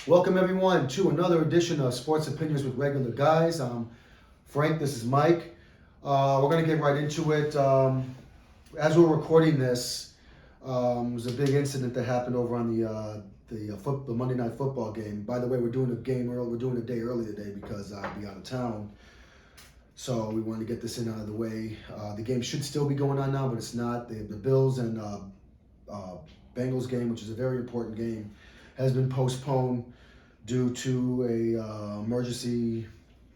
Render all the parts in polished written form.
Welcome everyone to another edition of Sports Opinions with Regular Guys. I'm Frank, this is Mike. We're going to get right into it. As we're recording this, there's a big incident that happened over on the Monday Night Football game. By the way, we're doing a game early. We're doing a day early today because I'll be out of town. So we wanted to get this in out of the way. The game should still be going on now, but it's not. The Bills and Bengals game, which is a very important game, has been postponed due to a emergency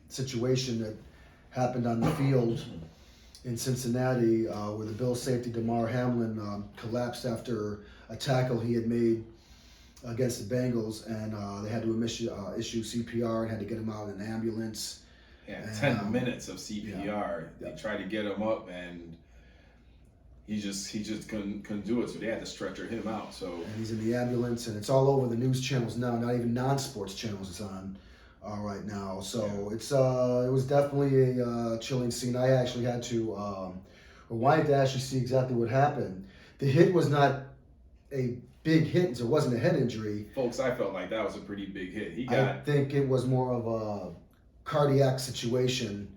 situation that happened on the field in Cincinnati, where the Bills safety Damar Hamlin collapsed after a tackle he had made against the Bengals, and they had to issue CPR and had to get him out in an ambulance. Yeah, 10 minutes of CPR. They tried to get him up, and he just couldn't do it. So they had to stretcher him out. So and he's in the ambulance, and it's all over the news channels now. Not even non-sports channels is on right now. So it was definitely a chilling scene. I actually had to wanted to actually see exactly what happened. The hit was not a big hit, so it wasn't a head injury. Folks, I felt like that was a pretty big hit. I think it was more of a cardiac situation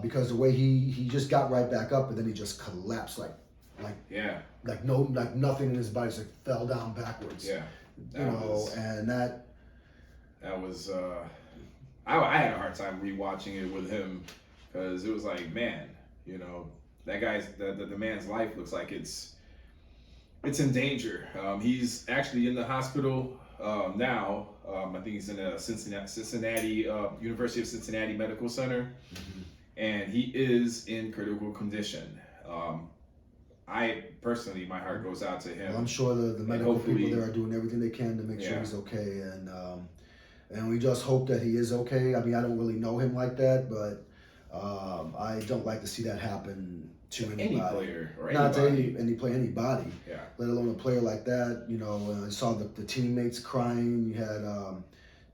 because the way he just got right back up and then he just collapsed like nothing in his body just fell down backwards. Yeah, and that was I had a hard time rewatching it with him because it was like, man, that guy's the man's life looks like it's in danger. He's actually in the hospital now. I think he's in a Cincinnati University of Cincinnati Medical Center, and he is in critical condition. I personally, my heart goes out to him. Well, I'm sure the medical people there are doing everything they can to make sure he's okay, and we just hope that he is okay. I mean, I don't really know him like that, but I don't like to see that happen to anybody. Any player or not anybody. to anybody. Yeah. Let alone a player like that. I saw the teammates crying. You had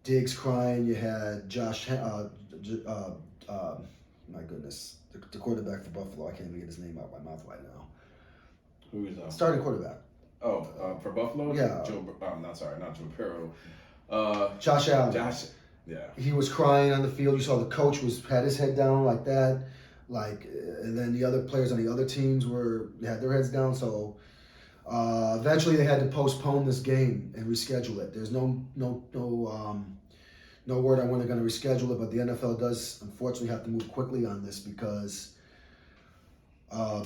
Diggs crying. You had Josh. My goodness, the quarterback for Buffalo. I can't even get his name out of my mouth right now. Who is starting quarterback? For Buffalo? Yeah. Not Joe Burrow. Josh Allen. Yeah. He was crying on the field. You saw the coach had his head down like that. And then the other players on the other teams had their heads down. So eventually they had to postpone this game and reschedule it. There's no word on when they're going to reschedule it, but the NFL does unfortunately have to move quickly on this because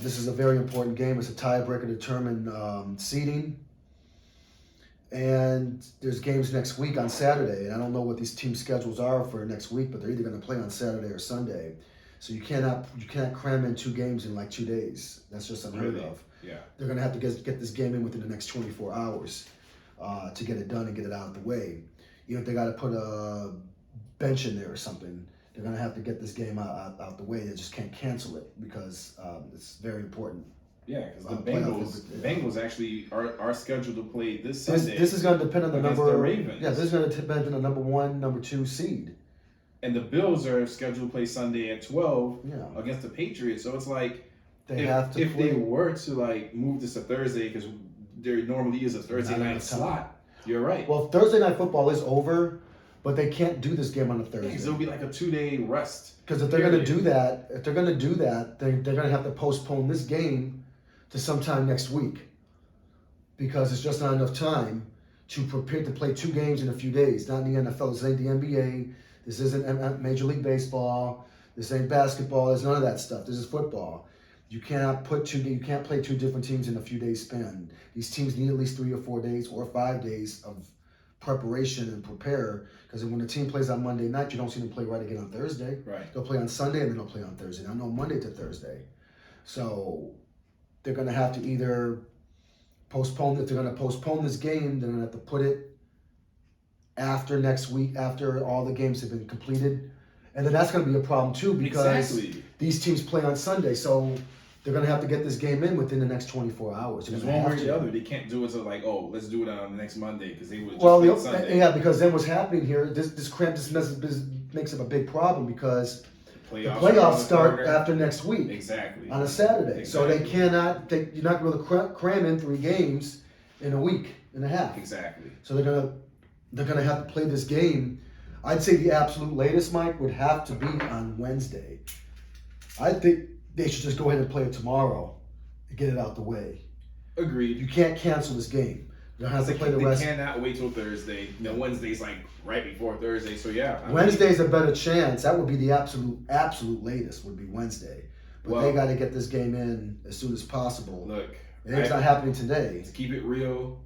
this is a very important game. It's a tiebreaker to determine seeding. And there's games next week on Saturday, and I don't know what these team schedules are for next week, but they're either going to play on Saturday or Sunday. So you can't cram in 2 games in like 2 days. That's just unheard of. Yeah. They're going to have to get this game in within the next 24 hours to get it done and get it out of the way. Even if they got to put a bench in there or something, they're going to have to get this game out the way. They just can't cancel it because it's very important. Yeah, because the Bengals actually are scheduled to play this Sunday. This is going to depend on the number. The Ravens. Yeah, this is going to depend on the number 1, number 2 seed. And the Bills are scheduled to play Sunday at 12 against the Patriots. So it's like if they were to move this to Thursday, because there normally is a Thursday night slot. You're right. Well, Thursday night football is over, but they can't do this game on a Thursday. Yeah, it'll be like a 2-day rest. Because if they're going to do that, they're going to have to postpone this game to sometime next week, because it's just not enough time to prepare to play 2 games in a few days. Not in the NFL. This ain't the NBA. This isn't Major League Baseball. This ain't basketball. There's none of that stuff. This is football. You can't play 2 different teams in a few days span. These teams need at least 3 or 4 days or 5 days of preparation and prepare. Because when a team plays on Monday night, you don't see them play right again on Thursday. Right. They'll play on Sunday and then they'll play on Thursday. I know Monday to Thursday. So they're going to have to either postpone. If they're going to postpone this game, they're going to have to put it after next week, after all the games have been completed. And then that's going to be a problem too, because these teams play on Sunday. So they're going to have to get this game in within the next 24 hours. Because one way or the other, they can't do it to let's do it on the next Monday, because they would just Sunday. Yeah, because then what's happening here, this makes up a big problem, because the playoffs start after next week. Exactly. On a Saturday. Exactly. So you're not going to cram in 3 games in a week and a half. Exactly. So they're going to they're going to have to play this game. I'd say the absolute latest, Mike, would have to be on Wednesday. I think they should just go ahead and play it tomorrow and get it out the way. Agreed. You can't cancel this game. They'll have to play the rest. They cannot wait till Thursday. Wednesday's like right before Thursday, so yeah. Wednesday's a better chance. That would be the absolute latest would be Wednesday. But they got to get this game in as soon as possible. Look, it's not happening today. To keep it real,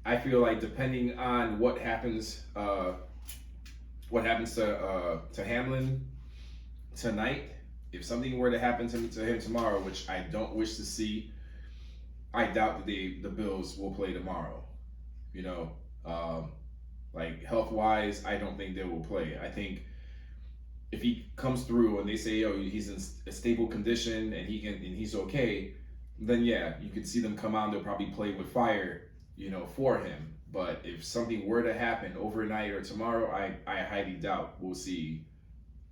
I feel like depending on what happens to Hamlin tonight, if something were to happen to him tomorrow, which I don't wish to see, I doubt that the Bills will play tomorrow. Like health-wise, I don't think they will play. I think if he comes through and they say, he's in a stable condition and he's okay, then yeah, you could see them come out and they'll probably play with fire, for him. But if something were to happen overnight or tomorrow, I highly doubt we'll see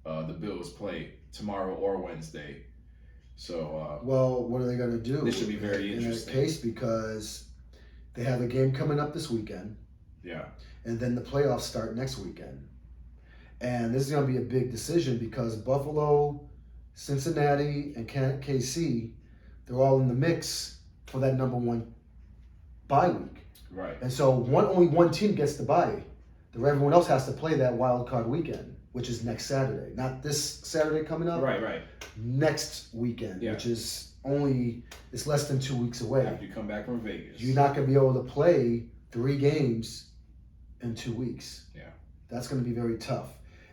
the Bills play tomorrow or Wednesday. So well, what are they going to do? This should be very interesting. In that case, because they have a game coming up this weekend. Yeah. And then the playoffs start next weekend. And this is going to be a big decision because Buffalo, Cincinnati, and KC, they're all in the mix for that number one bye week. Right. And so only one team gets the bye. Everyone else has to play that wild card weekend, which is next Saturday. Not this Saturday coming up. Right. Next weekend, which is it's less than 2 weeks away. After you come back from Vegas. You're not going to be able to play 3 games in 2 weeks. Yeah. That's going to be very tough.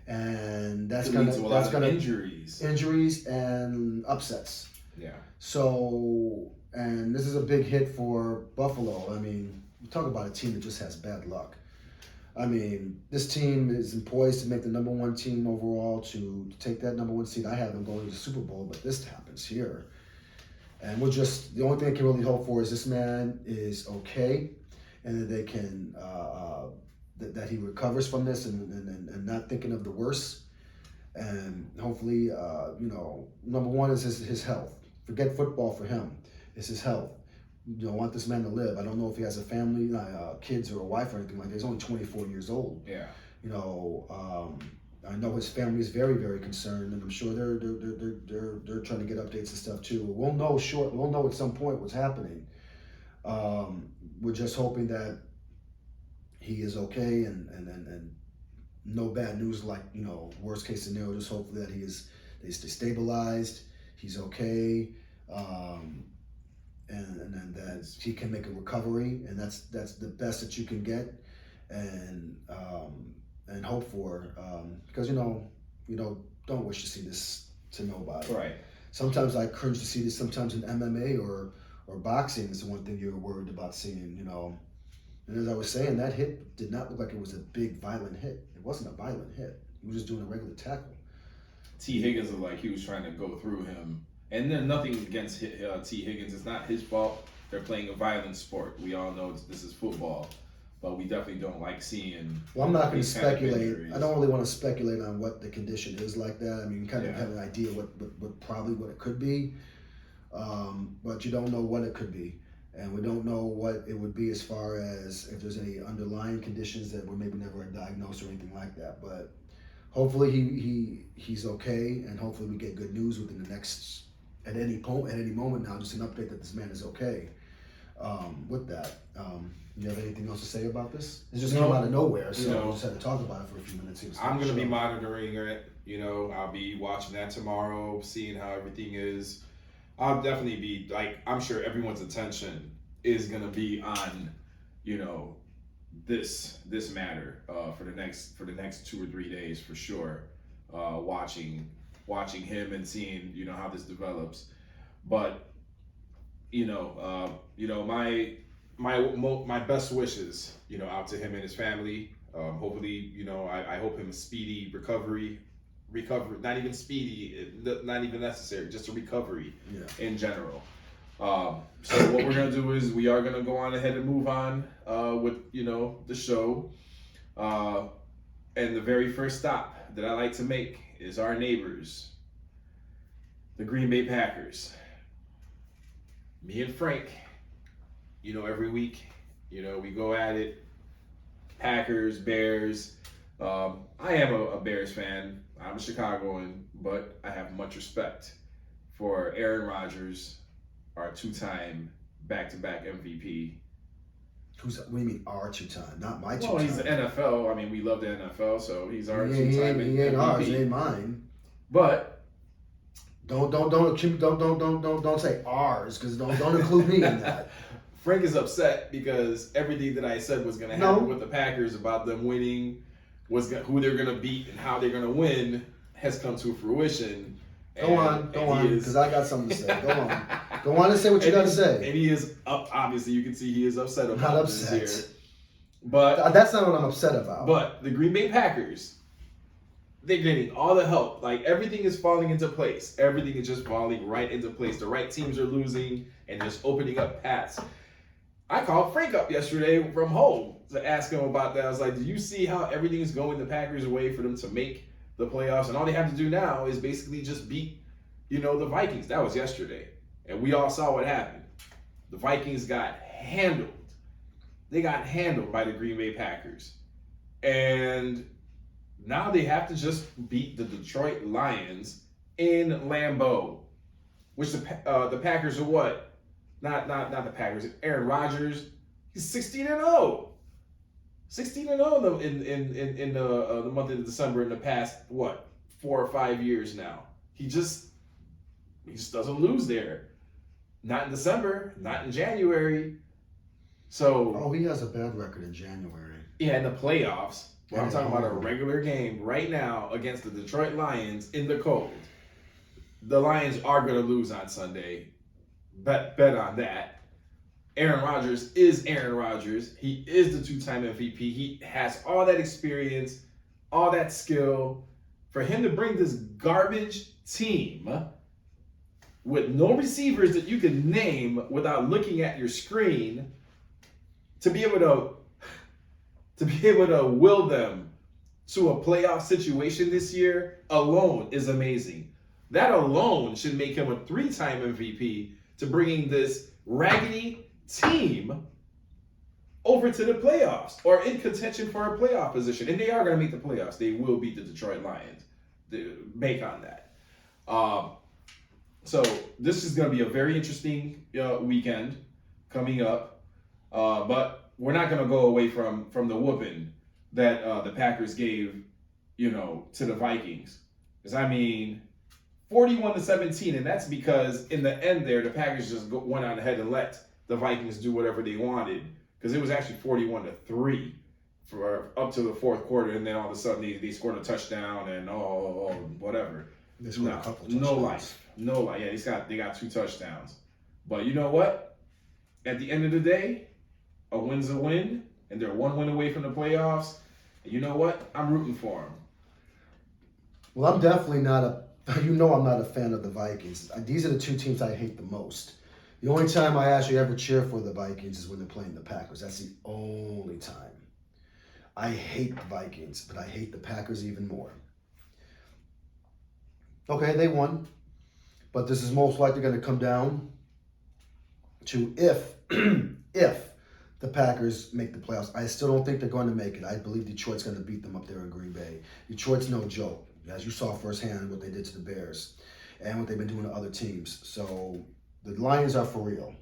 And that's going to injuries and upsets. Yeah. So, and this is a big hit for Buffalo. I mean, you talk about a team that just has bad luck. I mean, this team is poised to make the number one team overall to take that number one seed. I have them going to the Super Bowl, but this happens here. And the only thing I can really hope for is this man is okay and that they can, that he recovers from this and not thinking of the worst. And hopefully, number one is his health. Forget football for him. It's his health. I want this man to live. I don't know if he has a family, kids or a wife or anything like that. He's only 24 years old. Yeah. I know his family is very, very concerned, and I'm sure they're trying to get updates and stuff too. We'll know at some point what's happening. We're just hoping that he is okay and no bad news, like worst case scenario. Just hopefully that they stay stabilized. He's okay. And then that he can make a recovery, and that's the best that you can get, and hope for, because don't wish to see this to nobody. Right. Sometimes I cringe to see this. Sometimes in MMA or boxing is the one thing you're worried about seeing. And as I was saying, that hit did not look like it was a big violent hit. It wasn't a violent hit. He was just doing a regular tackle. T. Higgins looked like he was trying to go through him. And then nothing against T. Higgins. It's not his fault. They're playing a violent sport. We all know this is football. But we definitely don't like seeing. Well, I'm not going to speculate. I don't really want to speculate on what the condition is like that. I mean, you kind of have an idea what it could be. But you don't know what it could be. And we don't know what it would be as far as if there's any underlying conditions that were maybe never diagnosed or anything like that. But hopefully he's okay, and hopefully we get good news within the next at any moment now. Just an update that this man is okay. With that, you have anything else to say about this? It just came out of nowhere, so we just had to talk about it for a few minutes. I'm going to be monitoring it. I'll be watching that tomorrow, seeing how everything is. I'll definitely be I'm sure everyone's attention is going to be on, this matter for the next 2 or 3 days for sure. Watching him and seeing how this develops, but my best wishes out to him and his family. Hopefully I hope him a speedy recovery, not even speedy, not even necessary, just a recovery in general. So what we're gonna do is we are gonna go on ahead and move on with the show. And the very first stop that I like to make is our neighbors, the Green Bay Packers. Me and Frank, every week, we go at it. Packers, Bears. I am a Bears fan. I'm a Chicagoan, but I have much respect for Aaron Rodgers, our two-time back-to-back MVP. What do you mean our two-time? Not my two-time. Well, he's the NFL. I mean, we love the NFL, so he's our He two-time ain't MVP. ours. He ain't mine. But don't say ours, because don't include me in that. Frank is upset because everything that I said was going to happen with the Packers about them winning, who they're going to beat and how they're going to win has come to fruition. Go on, because I got something to say. Go on and say what you got to say. And he is up. Obviously, you can see he is upset about this year. But that's not what I'm upset about. But the Green Bay Packers, they're getting all the help. Like, everything is falling into place. Everything is just falling right into place. The right teams are losing and just opening up paths. I called Frank up yesterday from home to ask him about that. I was like, do you see how everything is going the Packers' way for them to make the playoffs? And all they have to do now is basically just beat, the Vikings. That was yesterday. And we all saw what happened. The Vikings got handled. They got handled by the Green Bay Packers. And now they have to just beat the Detroit Lions in Lambeau, which the Packers are what? Not the Packers. Aaron Rodgers, he's 16-0. 16-0 in the month of December in the past 4 or 5 years now. He just doesn't lose there. Not in December, not in January. So he has a bad record in January. Yeah, in the playoffs. Well, I'm talking about a regular game right now against the Detroit Lions in the cold. The Lions are going to lose on Sunday. Bet on that. Aaron Rodgers is Aaron Rodgers. He is the two-time MVP. He has all that experience, all that skill. For him to bring this garbage team with no receivers that you can name without looking at your screen, to be able to will them to a playoff situation this year alone is amazing. That alone should make him a 3-time MVP, to bringing this raggedy team over to the playoffs or in contention for a playoff position. And they are going to make the playoffs. They will beat the Detroit Lions. Bank on that. So this is going to be a very interesting weekend coming up. But we're not going to go away from the whooping that the Packers gave, to the Vikings. Because, 41-17, and that's because in the end there, the Packers just went on ahead and let the Vikings do whatever they wanted, because it was actually 41-3 for up to the fourth quarter, and then all of a sudden they scored a touchdown and whatever. They scored a couple touchdowns. No life. Yeah, they got 2 touchdowns. But you know what? At the end of the day, a win's a win, and they're 1 win away from the playoffs. And you know what? I'm rooting for them. Well, I'm definitely not I'm not a fan of the Vikings. These are the 2 teams I hate the most. The only time I actually ever cheer for the Vikings is when they're playing the Packers. That's the only time. I hate the Vikings, but I hate the Packers even more. Okay, they won. But this is most likely going to come down to if the Packers make the playoffs. I still don't think they're going to make it. I believe Detroit's going to beat them up there in Green Bay. Detroit's no joke, as you saw firsthand what they did to the Bears and what they've been doing to other teams. So the Lions are for real,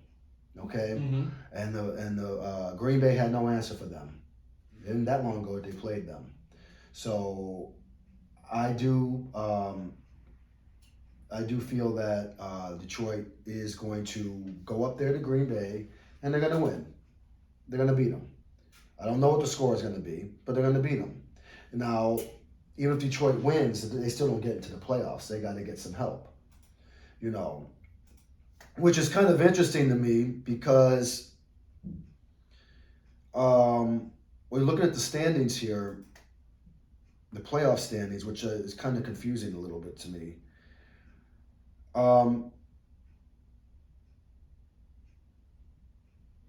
okay? Mm-hmm. And the Green Bay had no answer for them. It wasn't that long ago that they played them. So I do feel that Detroit is going to go up there to Green Bay and they're going to win. They're going to beat them. I don't know what the score is going to be, but they're going to beat them. Now, even if Detroit wins, they still don't get into the playoffs. They got to get some help, which is kind of interesting to me because we're looking at the standings here, the playoff standings, which is kind of confusing a little bit to me.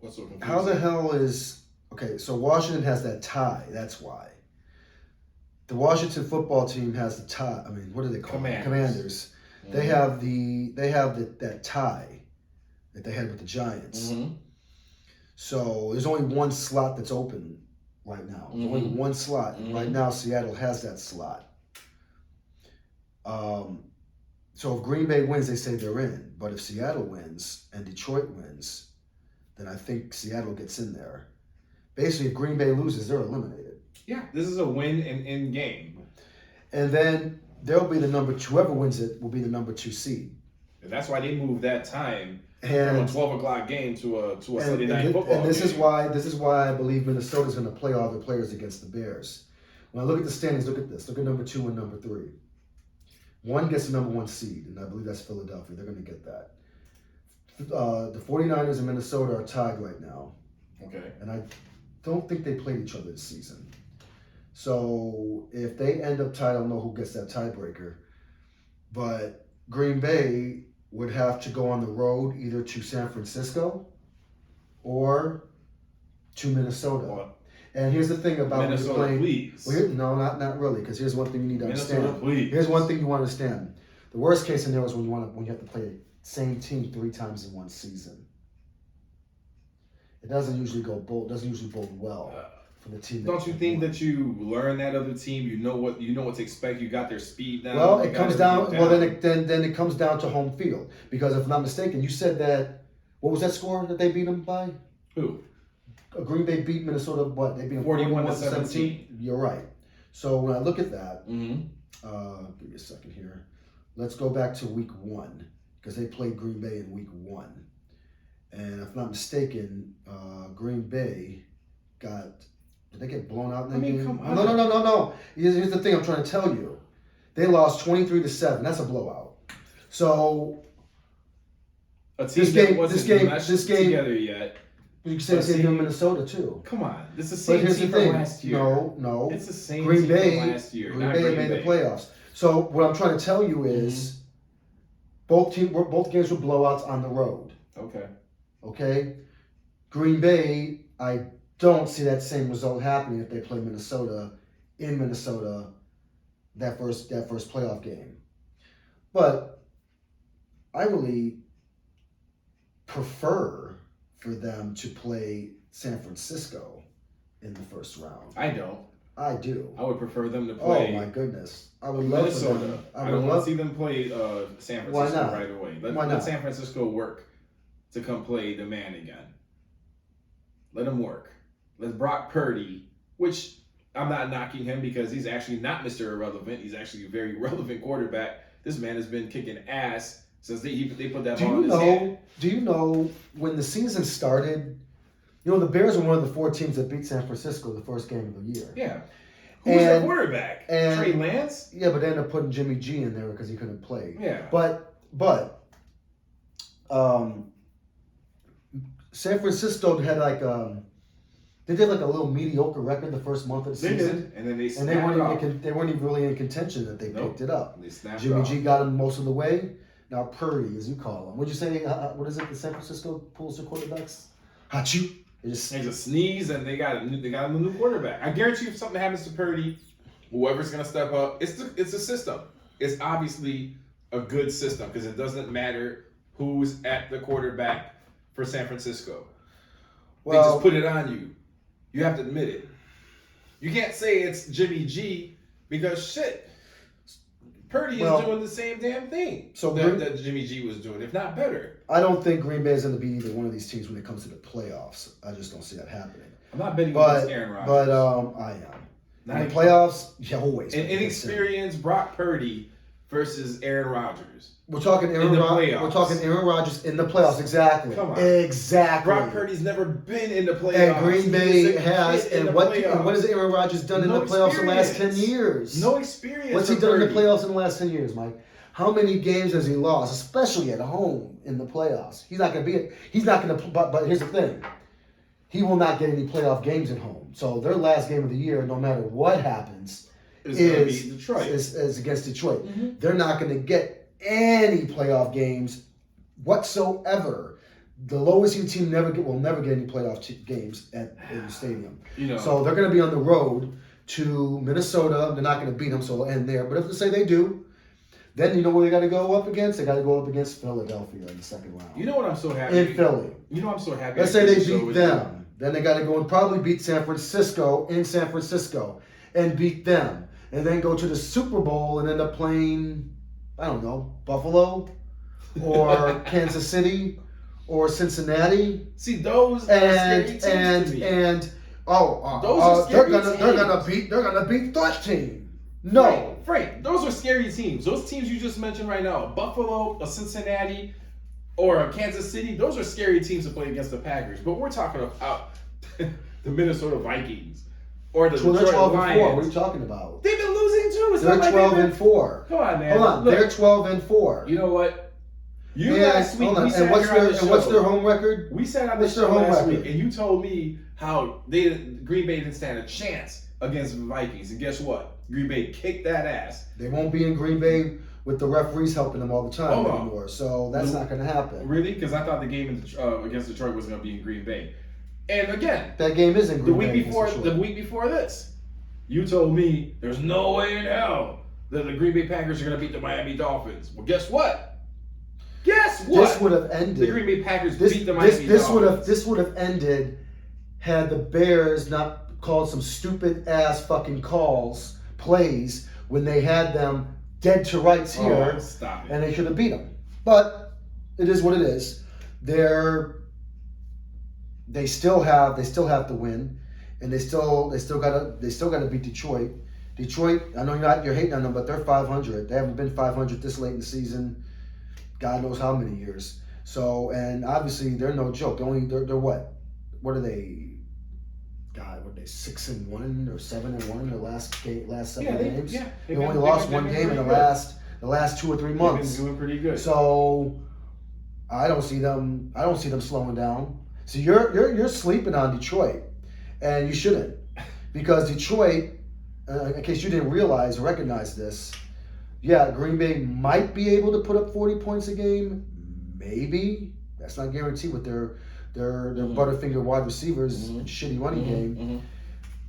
What's so confusing? How the hell is... Okay, so Washington has that tie. That's why. The Washington football team has the tie. What do they call it? Commanders. Mm-hmm. They have that tie that they had with the Giants. Mm-hmm. So there's only one slot that's open right now. There's only one slot. And right now, Seattle has that slot. So if Green Bay wins, they say they're in. But if Seattle wins and Detroit wins, then I think Seattle gets in there. Basically, if Green Bay loses, they're eliminated. Yeah, this is a win and in game. And then they'll be the number 2. Whoever wins it will be the number 2 seed. And that's why they moved that time from And a 12 o'clock game to a Sunday night football and this game. is why I believe Minnesota's going to play all their players against the Bears. When I look at the standings, look at this. Look at number 2 and number 3. One gets the number 1 seed, and I believe that's Philadelphia. They're going to get that. The 49ers and Minnesota are tied right now. Okay. And I don't think they played each other this season. So if they end up tied, I don't know who gets that tiebreaker. But Green Bay would have to go on the road either to San Francisco or to Minnesota. Well, and here's the thing about Minnesota, playing. please. Well, no, not really, because here's one thing you need to understand. Minnesota, please. Here's one thing you want to understand. The worst case scenario is when you have to play the same team 3 times in one season. It doesn't usually bode well for the team. Don't you think that you learn that other team? You know what to expect. You got their speed down. Well, it comes down. Well, then it comes down to home field, because if I'm not mistaken, you said that. What was that score that they beat them by? Who? Green Bay beat Minnesota. What, they beat them 41-17. You're right. So when I look at that, give me a second here. Let's go back to week 1, because they played Green Bay in week 1, and if I'm not mistaken, Green Bay got. Did they get blown out in that game? Come on. No. Here's the thing I'm trying to tell you. They lost 23-7. That's a blowout. So a team this game together yet. You can say the same thing in Minnesota too. Come on, it's the same But here's team the thing. from last year. No. It's the same Green team Bay, from last year. Green Bay made the playoffs. So what I'm trying to tell you is, both games were blowouts on the road. Okay. Green Bay, I don't see that same result happening if they play Minnesota in Minnesota that first playoff game. But I really prefer for them to play San Francisco in the first round. I don't. I do. I would prefer them to play. Oh my goodness! I would love Minnesota. for them. I don't want to see them play San Francisco Why not? right away. Why not? Let San Francisco work to come play the man again. Let him work. Let Brock Purdy, which I'm not knocking him because he's actually not Mr. Irrelevant. He's actually a very relevant quarterback. This man has been kicking ass since they put that ball in his hand. Do you know when the season started? You know, the Bears were one of the 4 teams that beat San Francisco the first game of the year. Yeah. Who's their quarterback? Trey Lance? Yeah, but they ended up putting Jimmy G in there because he couldn't play. Yeah. But San Francisco had they did like a little mediocre record the first month of the season. They did, and then they weren't even really in contention that they picked it up. They snapped Jimmy off. G got him most of the way. Now Purdy, as you call him, what'd you say? What is it? The San Francisco pulls their quarterbacks? Hachu. They just sneeze and they got a new quarterback. I guarantee you, if something happens to Purdy, whoever's gonna step up, it's a system. It's obviously a good system because it doesn't matter who's at the quarterback for San Francisco. They just put it on you. You have to admit it. You can't say it's Jimmy G because shit, Purdy is doing the same damn thing that Jimmy G was doing, if not better. I don't think Green Bay is going to be either one of these teams when it comes to the playoffs. I just don't see that happening. I'm not betting against Aaron Rodgers. But I am. In the playoffs, yeah, always. An inexperienced Brock Purdy versus Aaron Rodgers. We're talking Aaron Rodgers. We're talking Aaron Rodgers in the playoffs. Exactly. Come on. Exactly. Brock Purdy's never been in the playoffs. And Green Bay has. And what has Aaron Rodgers done in the playoffs in the last 10 years? No experience. What's he done in the playoffs in the last 10 years, Mike? How many games has he lost, especially at home in the playoffs? He's not going to be. He's not going to. But here's the thing. He will not get any playoff games at home. So their last game of the year, no matter what happens, is against Detroit. Mm-hmm. They're not going to get any playoff games whatsoever. The lowest seeded team will never get any playoff games in the stadium. So they're going to be on the road to Minnesota. They're not going to beat them, so it'll end there. But if they say they do, then you know where they got to go up against? They got to go up against Philadelphia in the second round. You know what I'm so happy? In Philly. You know I'm so happy. Let's say they beat them. Then they got to go and probably beat San Francisco in San Francisco and beat them. And then go to the Super Bowl and end up playing, I don't know, Buffalo or Kansas City or Cincinnati. See, those are scary teams to me. They're gonna beat 13. No. Frank, those are scary teams. Those teams you just mentioned right now, Buffalo, a Cincinnati, or a Kansas City, those are scary teams to play against the Packers. But we're talking about the Minnesota Vikings or the Detroit 12 and 4. Lions. What are you talking about? They've been losing too. It's They're not like 12 and 4. Come on, man. Hold on, Look, they're 12 and 4. you know what? Last week we sat here on the show. And what's their home record? We sat on the show last week, and you told me how Green Bay didn't stand a chance against the Vikings. And guess what? Green Bay kicked that ass. They won't be in Green Bay with the referees helping them all the time anymore. So that's not going to happen. Really? Because I thought the game against Detroit was going to be in Green Bay. And again, that game is in Green Bay. The week before this, you told me there's no way in hell that the Green Bay Packers are going to beat the Miami Dolphins. Well, guess what? This would have ended. The Green Bay Packers beat the Miami Dolphins. This would have ended had the Bears not called some stupid ass fucking plays when they had them dead to rights here, stop it. And they should have beat them. But it is what it is. They still have to win, and they still gotta beat Detroit. Detroit, I know you're hating on them, but they're 500. They haven't been 500 this late in the season, God knows how many years. So, and obviously they're no joke. They're what? What are they? God, what are they? 6-1 or 7-1 in the last 7 games? Yeah, they only lost one game in the last 2 or 3 months. They've been doing pretty good. So I don't see them slowing down. So you're sleeping on Detroit, and you shouldn't, because Detroit, in case you didn't realize or recognize this, yeah, Green Bay might be able to put up 40 points a game, maybe. That's not guaranteed with their butterfinger wide receivers and shitty running game.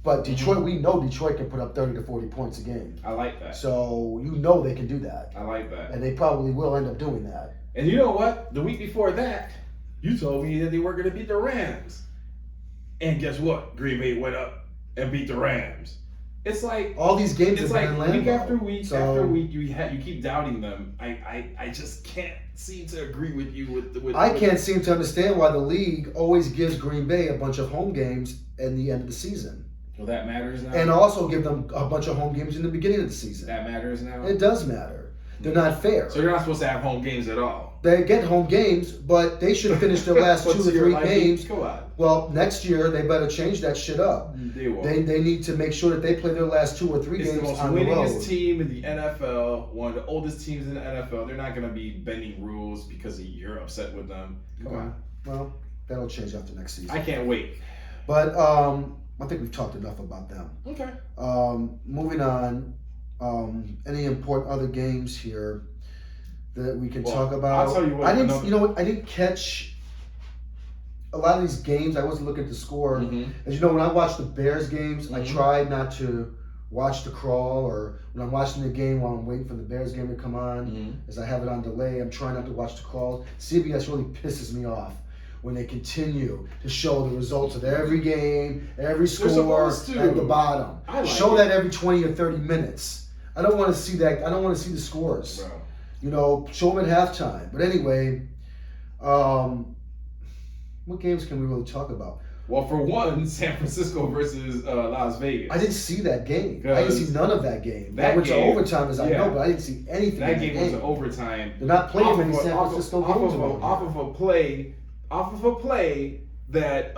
But Detroit, we know Detroit can put up 30 to 40 points a game. I like that. So you know they can do that. I like that. And they probably will end up doing that. And you know what? The week before that, you told me that they weren't going to beat the Rams. And guess what? Green Bay went up and beat the Rams. It's like all these games have been in Lambeau. Week after week after week, you keep doubting them. I just can't seem to agree with you with I can't seem to understand why the league always gives Green Bay a bunch of home games at the end of the season. Well, that matters now. And also give them a bunch of home games in the beginning of the season. That matters now. It does matter. They're not fair. So they're not supposed to have home games at all. They get home games, but they should finish their last 2 or 3 games. Come on. Well, next year they better change that shit up. They won't. They need to make sure that they play their last 2 or 3 games on the road. It's the most winningest team in the NFL, one of the oldest teams in the NFL. They're not going to be bending rules because you're upset with them. Come on. Well, that'll change after next season. I can't wait. But I think we've talked enough about them. Okay. Moving on. Any important other games here that we can talk about? I'll tell you what. I didn't catch a lot of these games. I wasn't looking at the score. As you know, when I watch the Bears games, I try not to watch the crawl, or when I'm watching the game while I'm waiting for the Bears game to come on, as I have it on delay, I'm trying not to watch the crawl. CBS really pisses me off when they continue to show the results of every game, every score at the bottom. Show that every 20 or 30 minutes. I don't want to see that. I don't want to see the scores. Bro. You know, show them at halftime. But anyway, what games can we really talk about? Well, for one, San Francisco versus Las Vegas. I didn't see that game. I didn't see none of that game. That went to overtime, as I know, but I didn't see anything. That game went to overtime. They're not playing many San Francisco games. Off of a play that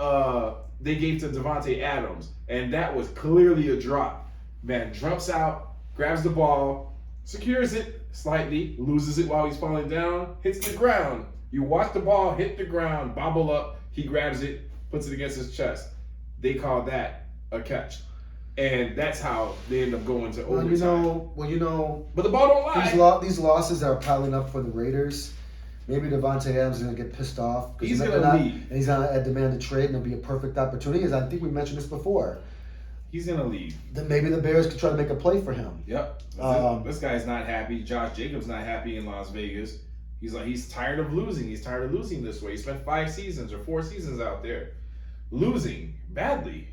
they gave to Devontae Adams, and that was clearly a drop. Man jumps out, grabs the ball, secures it slightly, loses it while he's falling down, hits the ground. You watch the ball hit the ground, bobble up, he grabs it, puts it against his chest. They call that a catch. And that's how they end up going to overtime. But the ball don't lie. These losses are piling up for the Raiders. Maybe Devontae Adams is going to get pissed off. He's going to leave. And he's going to demand a trade, and it'll be a perfect opportunity. As I think we mentioned this before. He's going to leave. Then maybe the Bears could try to make a play for him. Yep. This guy's not happy. Josh Jacobs not happy in Las Vegas. He's tired of losing. He's tired of losing this way. He spent 5 seasons or 4 seasons out there. losing badly.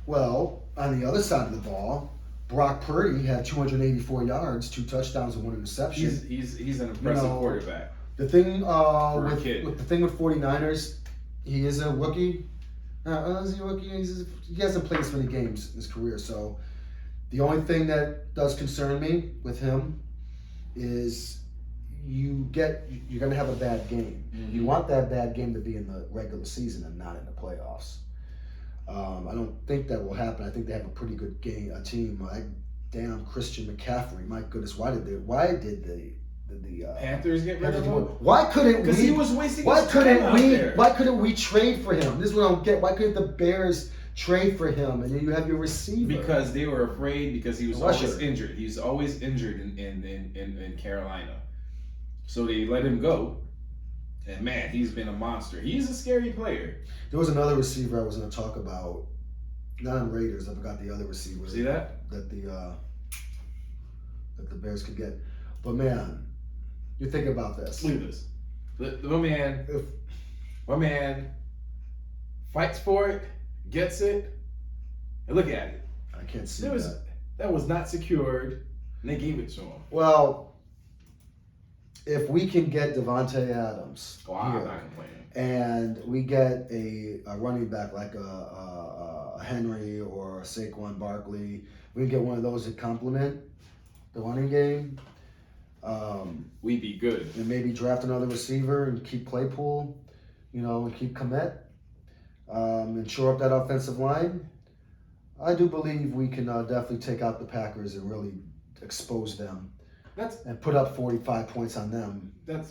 Well, on the other side of the ball, Brock Purdy had 284 yards, 2 touchdowns, and 1 interception. He's an impressive quarterback. The thing with the thing with 49ers, he is a rookie. Is he a rookie? He hasn't played as many games in his career, so the only thing that does concern me with him is you're going to have a bad game. Mm-hmm. You want that bad game to be in the regular season and not in the playoffs. I don't think that will happen. I think they have a pretty good team. Damn, Christian McCaffrey. My goodness, why did the Panthers get rid of him? Why couldn't we? Because he was wasting Why his time out there. Why couldn't we trade for him? This is what I don't get. Why couldn't the Bears trade for him and then you have your receiver? Because they were afraid because he was Russia. always injured. He's always injured in Carolina. So they let him go. And man, he's been a monster. He's a scary player. There was another receiver I was going to talk about. Not on Raiders. I forgot the other receiver. See that? That the Bears could get. But man, you think about this. Look at this. My man fights for it, gets it, and look at it. I can't see That was not secured, and they gave it to him. Well, if we can get Devontae Adams I'm not complaining. and we get a running back like a Henry or a Saquon Barkley, we can get one of those to complement the running game. We'd be good. And maybe draft another receiver and keep Claypool, and keep Komet, and shore up that offensive line. I do believe we can definitely take out the Packers and really expose them. And put up 45 points on them. That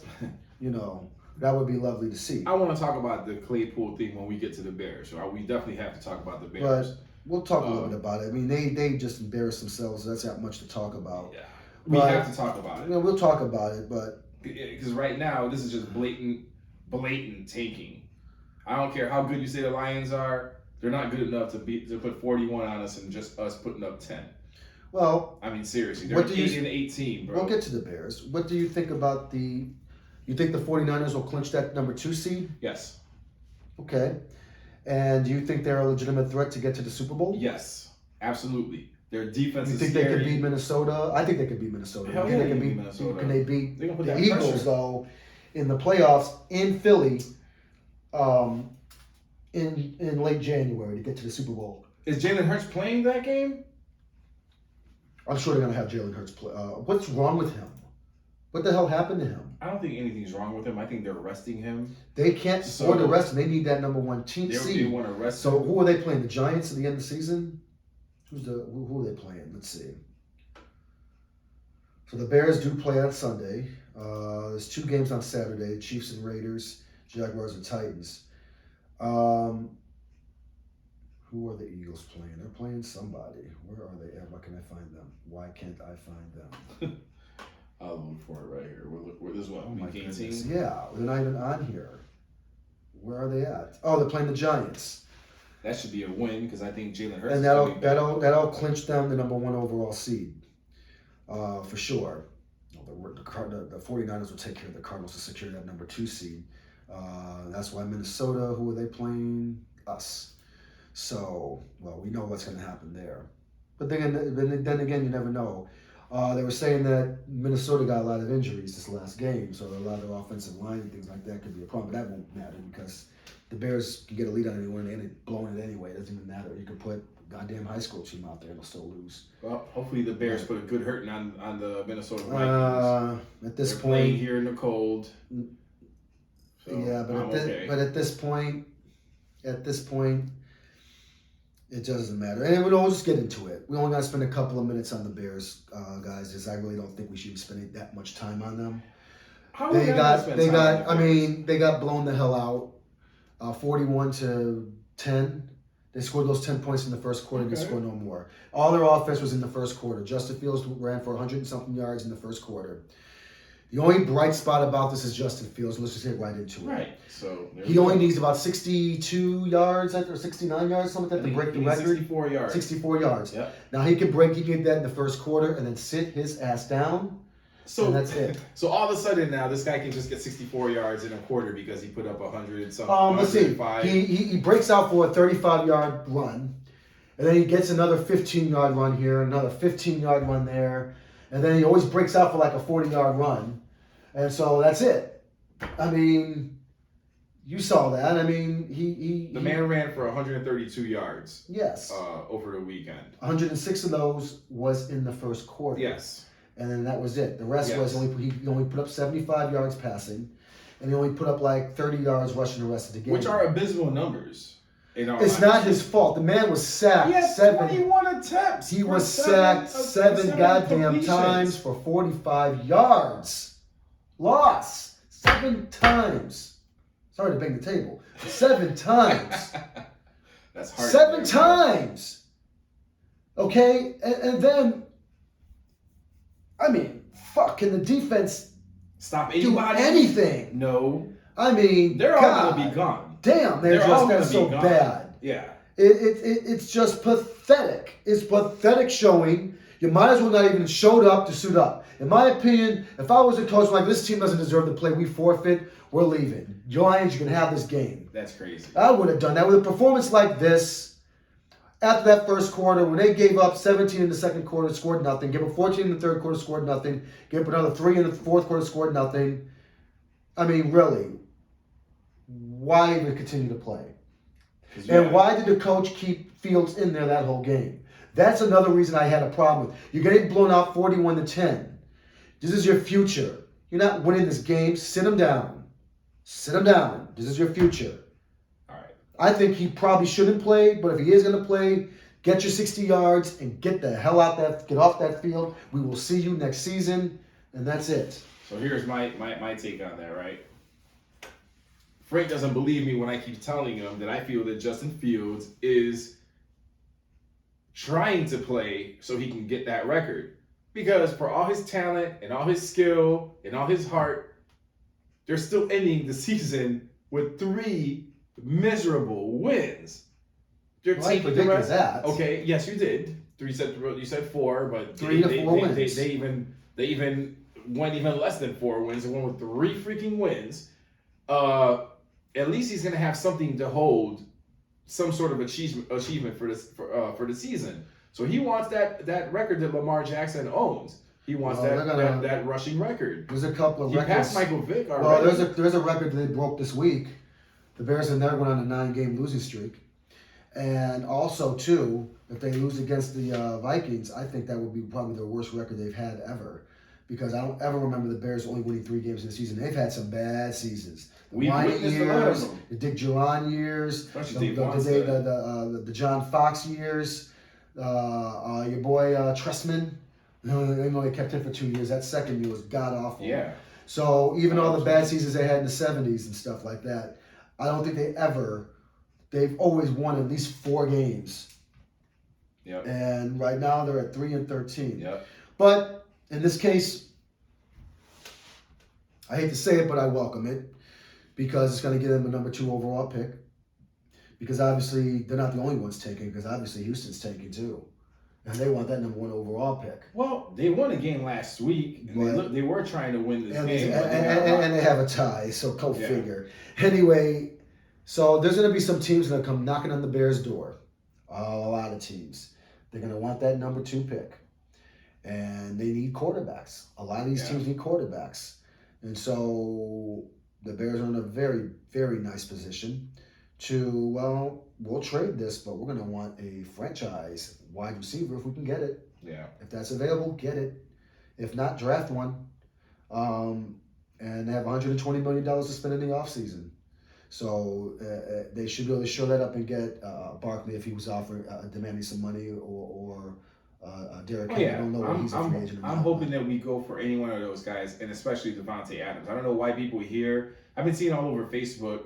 would be lovely to see. I want to talk about the Claypool thing when we get to the Bears. So we definitely have to talk about the Bears. But we'll talk a little bit about it. I mean, they just embarrassed themselves. That's not much to talk about. Yeah, we have to talk about it. We'll talk about it, but because right now this is just blatant tanking. I don't care how good you say the Lions are; they're not good enough to put 41 on us and just us putting up 10. Well, I mean, seriously, they're 8-18, bro. We'll get to the Bears. What do you think about you think the 49ers will clinch that number 2 seed? Yes. Okay. And do you think they're a legitimate threat to get to the Super Bowl? Yes, absolutely. Their defense is scary. You think they could beat Minnesota? I think they could beat Minnesota. Hell yeah, they can beat Minnesota. Can they beat the Eagles, pressure, though, in the playoffs in Philly in late January to get to the Super Bowl? Is Jalen Hurts playing that game? I'm sure they're going to have Jalen Hurts play. What's wrong with him? What the hell happened to him? I don't think anything's wrong with him. I think they're resting him. They can't afford to rest him. They need that number 1 team seed. They want to rest So him. who are they playing? The Giants at the end of the season? Who are they playing? Let's see. So the Bears do play on Sunday. There's 2 games on Saturday: Chiefs and Raiders, Jaguars and Titans. Who are the Eagles playing? They're playing somebody. Where are they at? Why can I find them? Why can't I find them? I'll look for it right here. This is what? Oh my Week 18? goodness. Yeah, they're not even on here. Where are they at? Oh, they're playing the Giants. That should be a win because I think Jalen Hurts. And that'll clinch them the number 1 overall seed, for sure. The 49ers will take care of the Cardinals to secure that number 2 seed. That's why Minnesota. Who are they playing? Us. So, we know what's going to happen there. But then again, you never know. They were saying that Minnesota got a lot of injuries this last game, so a lot of offensive line and things like that could be a problem. But that won't matter because the Bears can get a lead on anyone and they end up blowing it anyway. It doesn't even matter. You could put a goddamn high school team out there and they'll still lose. Well, hopefully the Bears put a good hurting on the Minnesota Vikings. At this They're point, playing here in the cold. So but at this point, it doesn't matter. And we'll just get into it. We only got to spend a couple of minutes on the Bears, guys, because I really don't think we should be spending that much time on them. They got blown the hell out, 41-10. They scored those 10 points in the first quarter. They scored no more. All their offense was in the first quarter. Justin Fields ran for 100-something yards in the first quarter. The only bright spot about this is Justin Fields. Let's just get right into it. Right. So he only needs about 62 yards or 69 yards, something like that, to break the record. 64 yards. 64 yards. Yep. Now he can get that in the first quarter and then sit his ass down So and that's it. So all of a sudden now, this guy can just get 64 yards in a quarter because he put up 100 and something. Let's see. 105. He breaks out for a 35-yard run, and then he gets another 15-yard run here, another 15-yard run there, and then he always breaks out for like a 40-yard run, and so that's it. I mean, you saw that. I mean, the man ran for 132 yards. Yes. Over the weekend. 106 of those was in the first quarter. Yes. And then that was it. The rest Yes. was he only put up 75 yards passing, and he only put up like 30 yards rushing the rest of the game. Which are abysmal numbers. It's not his fault. The man was sacked. He had 21 attempts. He was sacked seven goddamn times for 45 yards. Loss 7 times. Sorry to bang the table. 7 times. That's hard. 7 times. Okay, and then, I mean, fuck, can the defense stop do anybody? anything? No. I mean, They're all God, going to be gone. Damn, they're all gonna just be so gone. bad. Yeah. It's just pathetic. It's pathetic showing. You might as well not even showed up to suit up. In my opinion, if I was a coach like this team doesn't deserve to play, we forfeit, we're leaving. Giants, you can have this game. That's crazy. I would have done that with a performance like this. After that first quarter, when they gave up 17 in the second quarter, scored nothing. Gave up 14 in the third quarter, scored nothing. Gave up another 3 in the fourth quarter, scored nothing. I mean, really, why even continue to play? And why did the coach keep Fields in there that whole game? That's another reason I had a problem with. You're getting blown out 41-10. This is your future. You're not winning this game. Sit him down. Sit him down. This is your future. All right. I think he probably shouldn't play, but if he is going to play, get your 60 yards and get the hell out that, get off that field. We will see you next season, and that's it. So here's my take on that, right? Frank doesn't believe me when I keep telling him that I feel that Justin Fields is trying to play so he can get that record. Because for all his talent and all his skill and all his heart, they're still ending the season with 3 miserable wins. They're Well, I predicted that. Okay, yes, you did. You said 4, but 3 to 4 wins. They even went even less than 4 wins. They went with 3 freaking wins. At least he's gonna have something to hold, some sort of achievement for the season. So he wants that record that Lamar Jackson owns. He wants that rushing record. There's a couple of he records. passed Michael Vick already. Well, there's a record that they broke this week. The Bears have never went on a 9-game losing streak. And also, too, if they lose against the Vikings, I think that would be probably the worst record they've had ever. Because I don't ever remember the Bears only winning 3 games in the season. They've had some bad seasons. The Wyatt years, the Dick Duran years, the John Fox years, your boy Trestman. They kept him for 2 years. That second year was god-awful. Yeah. So even all the bad seasons they had in the 70s and stuff like that, I don't think they've always won at least 4 games. Yep. And right now they're at 3-13. Yep. But in this case, I hate to say it, but I welcome it because it's going to give them a number 2 overall pick. Because obviously they're not the only ones taking, because obviously Houston's taking too. And they want that number 1 overall pick. Well, they won a game last week, and they were trying to win this game. And they have a tie, so go figure. Anyway, so there's going to be some teams that come knocking on the Bears' door. A lot of teams. They're going to want that number 2 pick. And they need quarterbacks. A lot of these teams need quarterbacks. And so the Bears are in a very, very nice position to, well, we'll trade this, but we're going to want a franchise wide receiver if we can get it. Yeah. If that's available, get it. If not, draft one. And they have $120 million to spend in the offseason. So they should be able to show that up and get Barkley if he was offering demanding some money, or Derek Carr. I don't know where he's a free agent. I'm hoping that we go for any one of those guys, and especially Devontae Adams. I don't know why people here. I've been seeing all over Facebook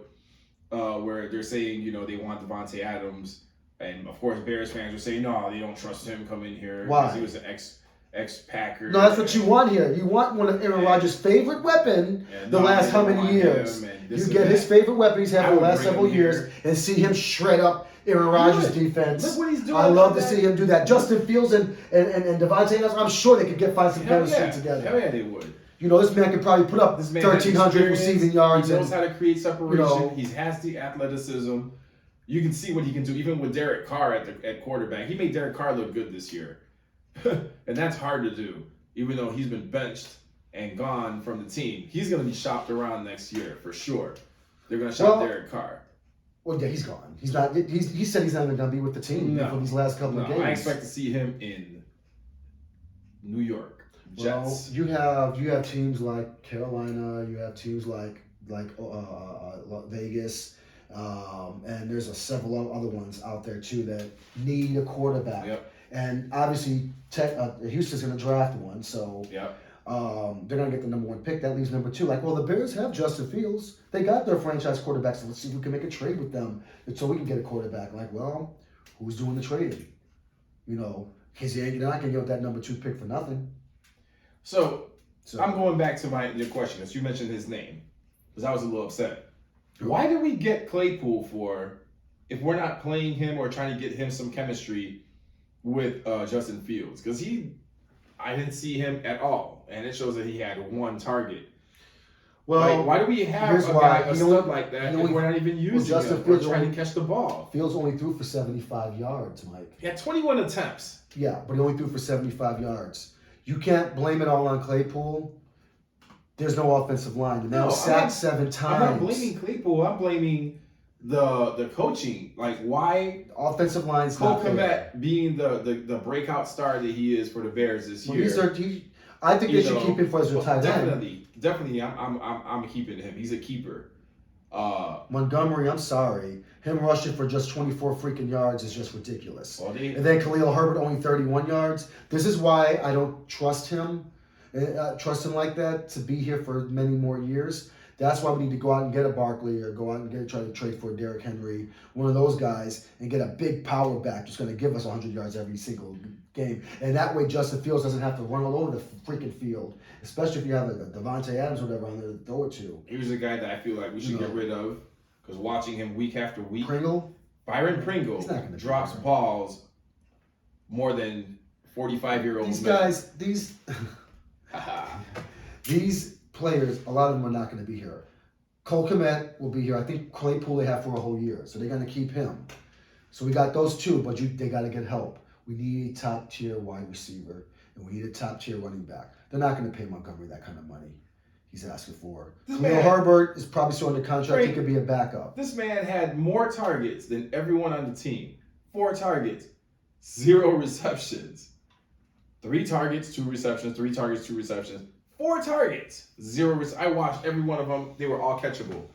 where they're saying, they want Devontae Adams, and of course Bears fans are saying no, they don't trust him coming here because he was an ex-Packer. No, that's what you want here. You want one of Aaron Rodgers' favorite weapon the last how many years? You get his favorite weapon he's had for the last several years and see him shred up Aaron Rodgers' defense. Look what he's doing. I love to see him do that. Justin Fields and Devontae Adams, I'm sure they could find some chemistry together. Hell yeah, they would. You know, this man could probably put up 1,300 receiving yards. He knows how to create separation. He has the athleticism. You can see what he can do, even with Derek Carr at quarterback. He made Derek Carr look good this year. And that's hard to do, even though he's been benched and gone from the team. He's going to be shopped around next year, for sure. They're going to shop Derek Carr. Well, yeah, he's gone. He's not. He said he's not even going to be with the team for these last couple of games. I expect to see him in New York. Jets. Well, you have teams like Carolina. You have teams like Vegas, and there's several other ones out there too that need a quarterback. Yep. And obviously, Houston's going to draft one, so yep. They're going to get the number 1 pick. That leaves number 2. Like, well, the Bears have Justin Fields. They got their franchise quarterback, so let's see if we can make a trade with them so we can get a quarterback. Like, well, who's doing the trading? You know, because you're not going to get that number 2 pick for nothing. So I'm going back to your question, because you mentioned his name, because I was a little upset. Why did we get Claypool for, if we're not playing him or trying to get him some chemistry with Justin Fields? Because I didn't see him at all, and it shows that he had 1 target. Well, why do we have a stud like that if we're not even using him? We're trying to catch the ball. Fields only threw for 75 yards, Mike. He had 21 attempts. Yeah, but he only threw for 75 yards. You can't blame it all on Claypool. There's no offensive line. The man was sacked 7 times. I'm not blaming Claypool. I'm blaming the coaching. Like, why offensive line's Cole Kmet being the breakout star that he is for the Bears this year. I think they should keep him for his tight end. Definitely, I'm keeping him. He's a keeper. Montgomery, I'm sorry. Him rushing for just 24 freaking yards is just ridiculous. And then Khalil Herbert only 31 yards. This is why I don't trust him like that to be here for many more years. That's why we need to go out and get a Barkley or go out and try to trade for Derrick Henry, one of those guys, and get a big power back that's going to give us 100 yards every single game. And that way Justin Fields doesn't have to run all over the freaking field, especially if you have like Devontae Adams or whatever on there to throw it to. Here's a guy that I feel like we should get rid of, because watching him week after week, Byron Pringle drops balls more than 45-year-old men. These players, a lot of them are not going to be here. Cole Kmet will be here. I think Claypool they have for a whole year, so they're going to keep him. So we got those 2, but they got to get help. We need a top-tier wide receiver, and we need a top-tier running back. They're not going to pay Montgomery that kind of money he's asking for. Khalil Herbert is probably still under contract. He could be a backup. This man had more targets than everyone on the team. 4 targets, 0 receptions. 3 targets, 2 receptions, 3 targets, 2 receptions. 4 targets, 0. I watched every one of them. They were all catchable.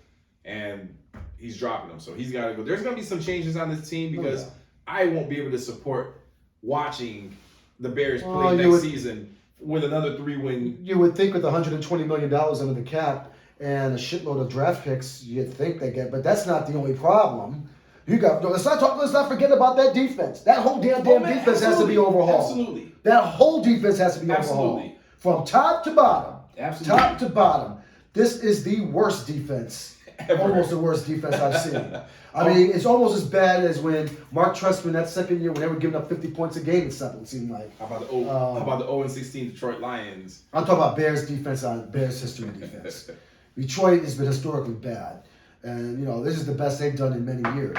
And he's dropping them. So he's got to go. There's going to be some changes on this team because I won't be able to support watching the Bears play next season with another 3-win. You would think with $120 million under the cap and a shitload of draft picks, you'd think they get. But that's not the only problem. Let's not forget about that defense. That whole damn defense has to be overhauled. Absolutely. That whole defense has to be overhauled. From top to bottom. Absolutely. Top to bottom. This is the worst defense. Ever. Almost the worst defense I've seen. I mean, it's almost as bad as when Mark Trestman that second year when they were giving up 50 points a game and stuff, it seemed like. How about the 0-16 Detroit Lions? I'm talking about Bears defense on Bears history defense. Detroit has been historically bad. And, you know, this is the best they've done in many years,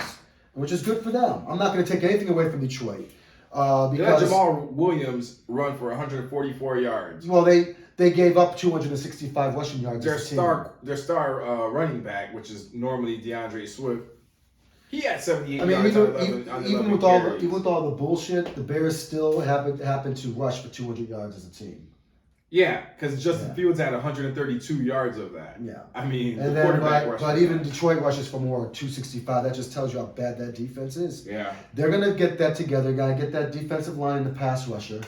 which is good for them. I'm not going to take anything away from Detroit. Because Jamal Williams run for 144 yards. Well, they gave up 265 rushing yards. Their star running back, which is normally DeAndre Swift, he had 78 yards even with all the bullshit, the Bears still happen to rush for 200 yards as a team. Yeah, because Justin Fields had 132 yards of that. Yeah, I mean, and but even Detroit rushes for more, 265. That just tells you how bad that defense is. Yeah, they're gonna get that together. Got to get that defensive line in the pass rusher.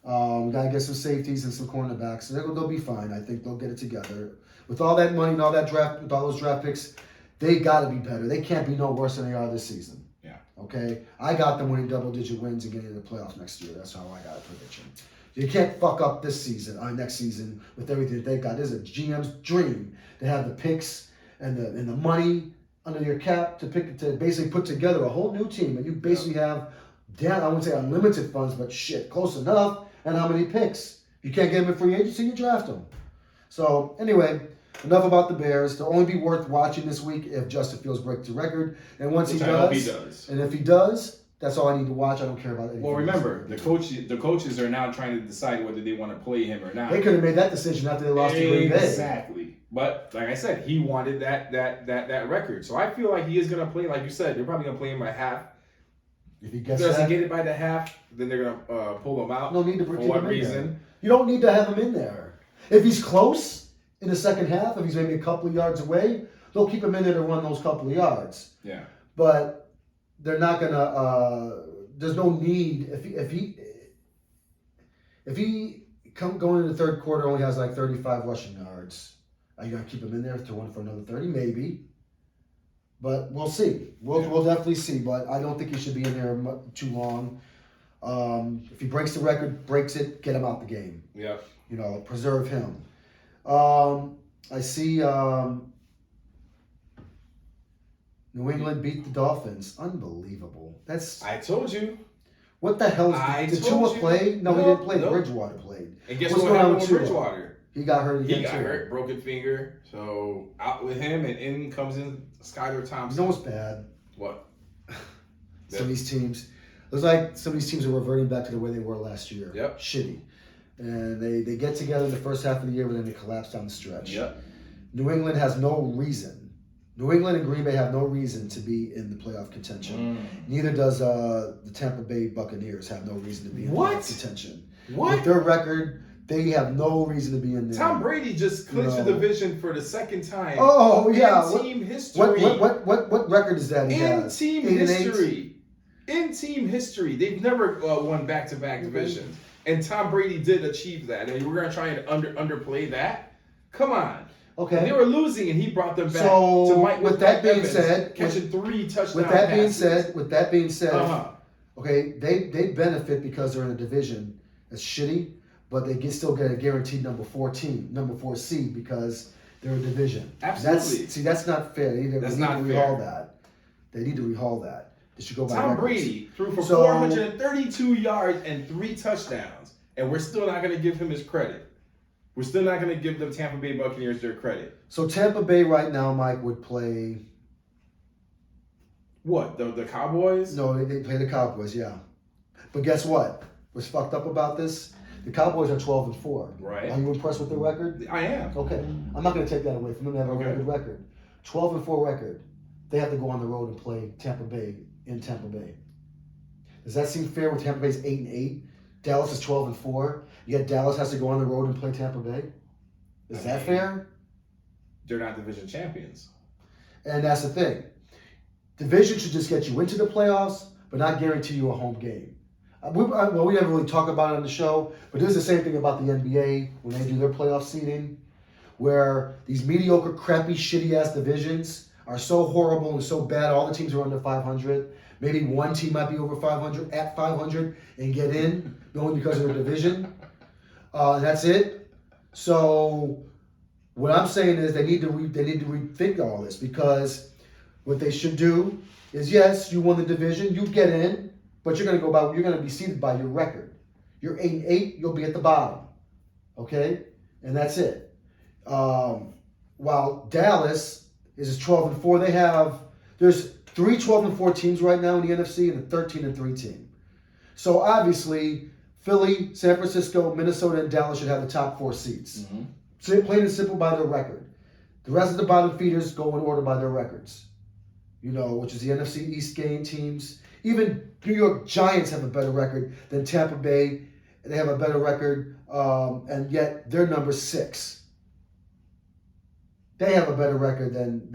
Got to get some safeties and some cornerbacks. So they'll be fine. I think they'll get it together. With all that money and all that draft, with all those draft picks, they got to be better. They can't be no worse than they are this season. Yeah. Okay. I got them winning double-digit wins and getting into the playoffs next year. That's how I got a prediction. You can't fuck up this season, next season, with everything that they've got. This is a GM's dream to have the picks and the money under your cap to basically put together a whole new team, and you basically have, I wouldn't say unlimited funds, but shit, close enough. And how many picks? You can't get them in free agency, you draft them. So anyway, enough about the Bears. They'll only be worth watching this week if Justin Fields breaks the record, and once he does, and if he does, that's all I need to watch. I don't care about anything. Well, remember, the coaches are now trying to decide whether they want to play him or not. They could have made that decision after they lost to Green Bay. Exactly. But like I said, he wanted that record. So I feel like he is going to play. Like you said, they're probably going to play him by half. If he doesn't get it by the half, then they're going to pull him out. No need to for what reason? There. You don't need to have him in there. If he's close in the second half, if he's maybe a couple of yards away, they'll keep him in there to run those couple of yards. Yeah. But they're not gonna. There's no need if he going into the third quarter only has like 35 rushing yards. Are you gonna keep him in there to run for another 30? Maybe. But we'll see. We'll definitely see. But I don't think he should be in there too long. If he breaks the record, breaks it, get him out the game. Yeah. You know, preserve him. I see New England beat the Dolphins. Unbelievable. I told you. What the hell is did Tua play? No, he didn't play. No. Bridgewater played. And guess what happened with Bridgewater? He got hurt again. He got hurt, broken finger. So out with him, and in comes Skylar Thompson. You know what's bad? What? Some of these teams. It was like some of these teams are reverting back to the way they were last year. Yep. Shitty. And they get together in the first half of the year, but then they collapse down the stretch. Yep. New England has no reason. New England and Green Bay have no reason to be in the playoff contention. Neither does the Tampa Bay Buccaneers have no reason to be in playoff contention. What? With their record, they have no reason to be in there. Tom Brady just clinched the division for the second time. Oh, yeah. In team history. What record is that he has? Team history. In team history. They've never won back-to-back divisions. And Tom Brady did achieve that. And we're going to try and underplay that? Come on. Okay. And they were losing, and he brought them back to Mike. With that being said, catching 3 touchdowns. With that being said, okay, they benefit because they're in a division that's shitty, but they still get a guaranteed number 4 seed because they're a division. Absolutely. That's not fair. They need to rehaul that. They need to rehaul that. They should go by Tom records. Brady threw for 432 yards and 3 touchdowns, and we're still not going to give him his credit. We're still not going to give the Tampa Bay Buccaneers their credit. So Tampa Bay right now, Mike, would play... What, the Cowboys? No, they play the Cowboys, yeah. But guess what? What's fucked up about this? The Cowboys are 12-4. Right. Are you impressed with their record? I am. Okay. I'm not going to take that away from them. They have a very good record. 12-4 record. They have to go on the road and play Tampa Bay in Tampa Bay. Does that seem fair with Tampa Bay's 8-8? Dallas is 12-4. Yet Dallas has to go on the road and play Tampa Bay. Is that fair? They're not division champions. And that's the thing. Division should just get you into the playoffs, but not guarantee you a home game. We never really talk about it on the show, but there's the same thing about the NBA when they do their playoff seeding, where these mediocre, crappy, shitty-ass divisions are so horrible and so bad, all the teams are under 500. Maybe one team might be over 500, at 500, and get in, only because of their division. And that's it. So what I'm saying is they need to rethink all this, because what they should do is, yes, you won the division, you get in, but you're going to be seeded by your record. You're 8-8, you'll be at the bottom. Okay? And that's it. While Dallas is 12-4, there's 3 12-4 teams right now in the NFC and a 13-3 team. So obviously, Philly, San Francisco, Minnesota, and Dallas should have the top 4 seats. Mm-hmm. So plain and simple by their record. The rest of the bottom feeders go in order by their records. Which is the NFC East game teams. Even New York Giants have a better record than Tampa Bay. They have a better record, and yet they're number 6. They have a better record than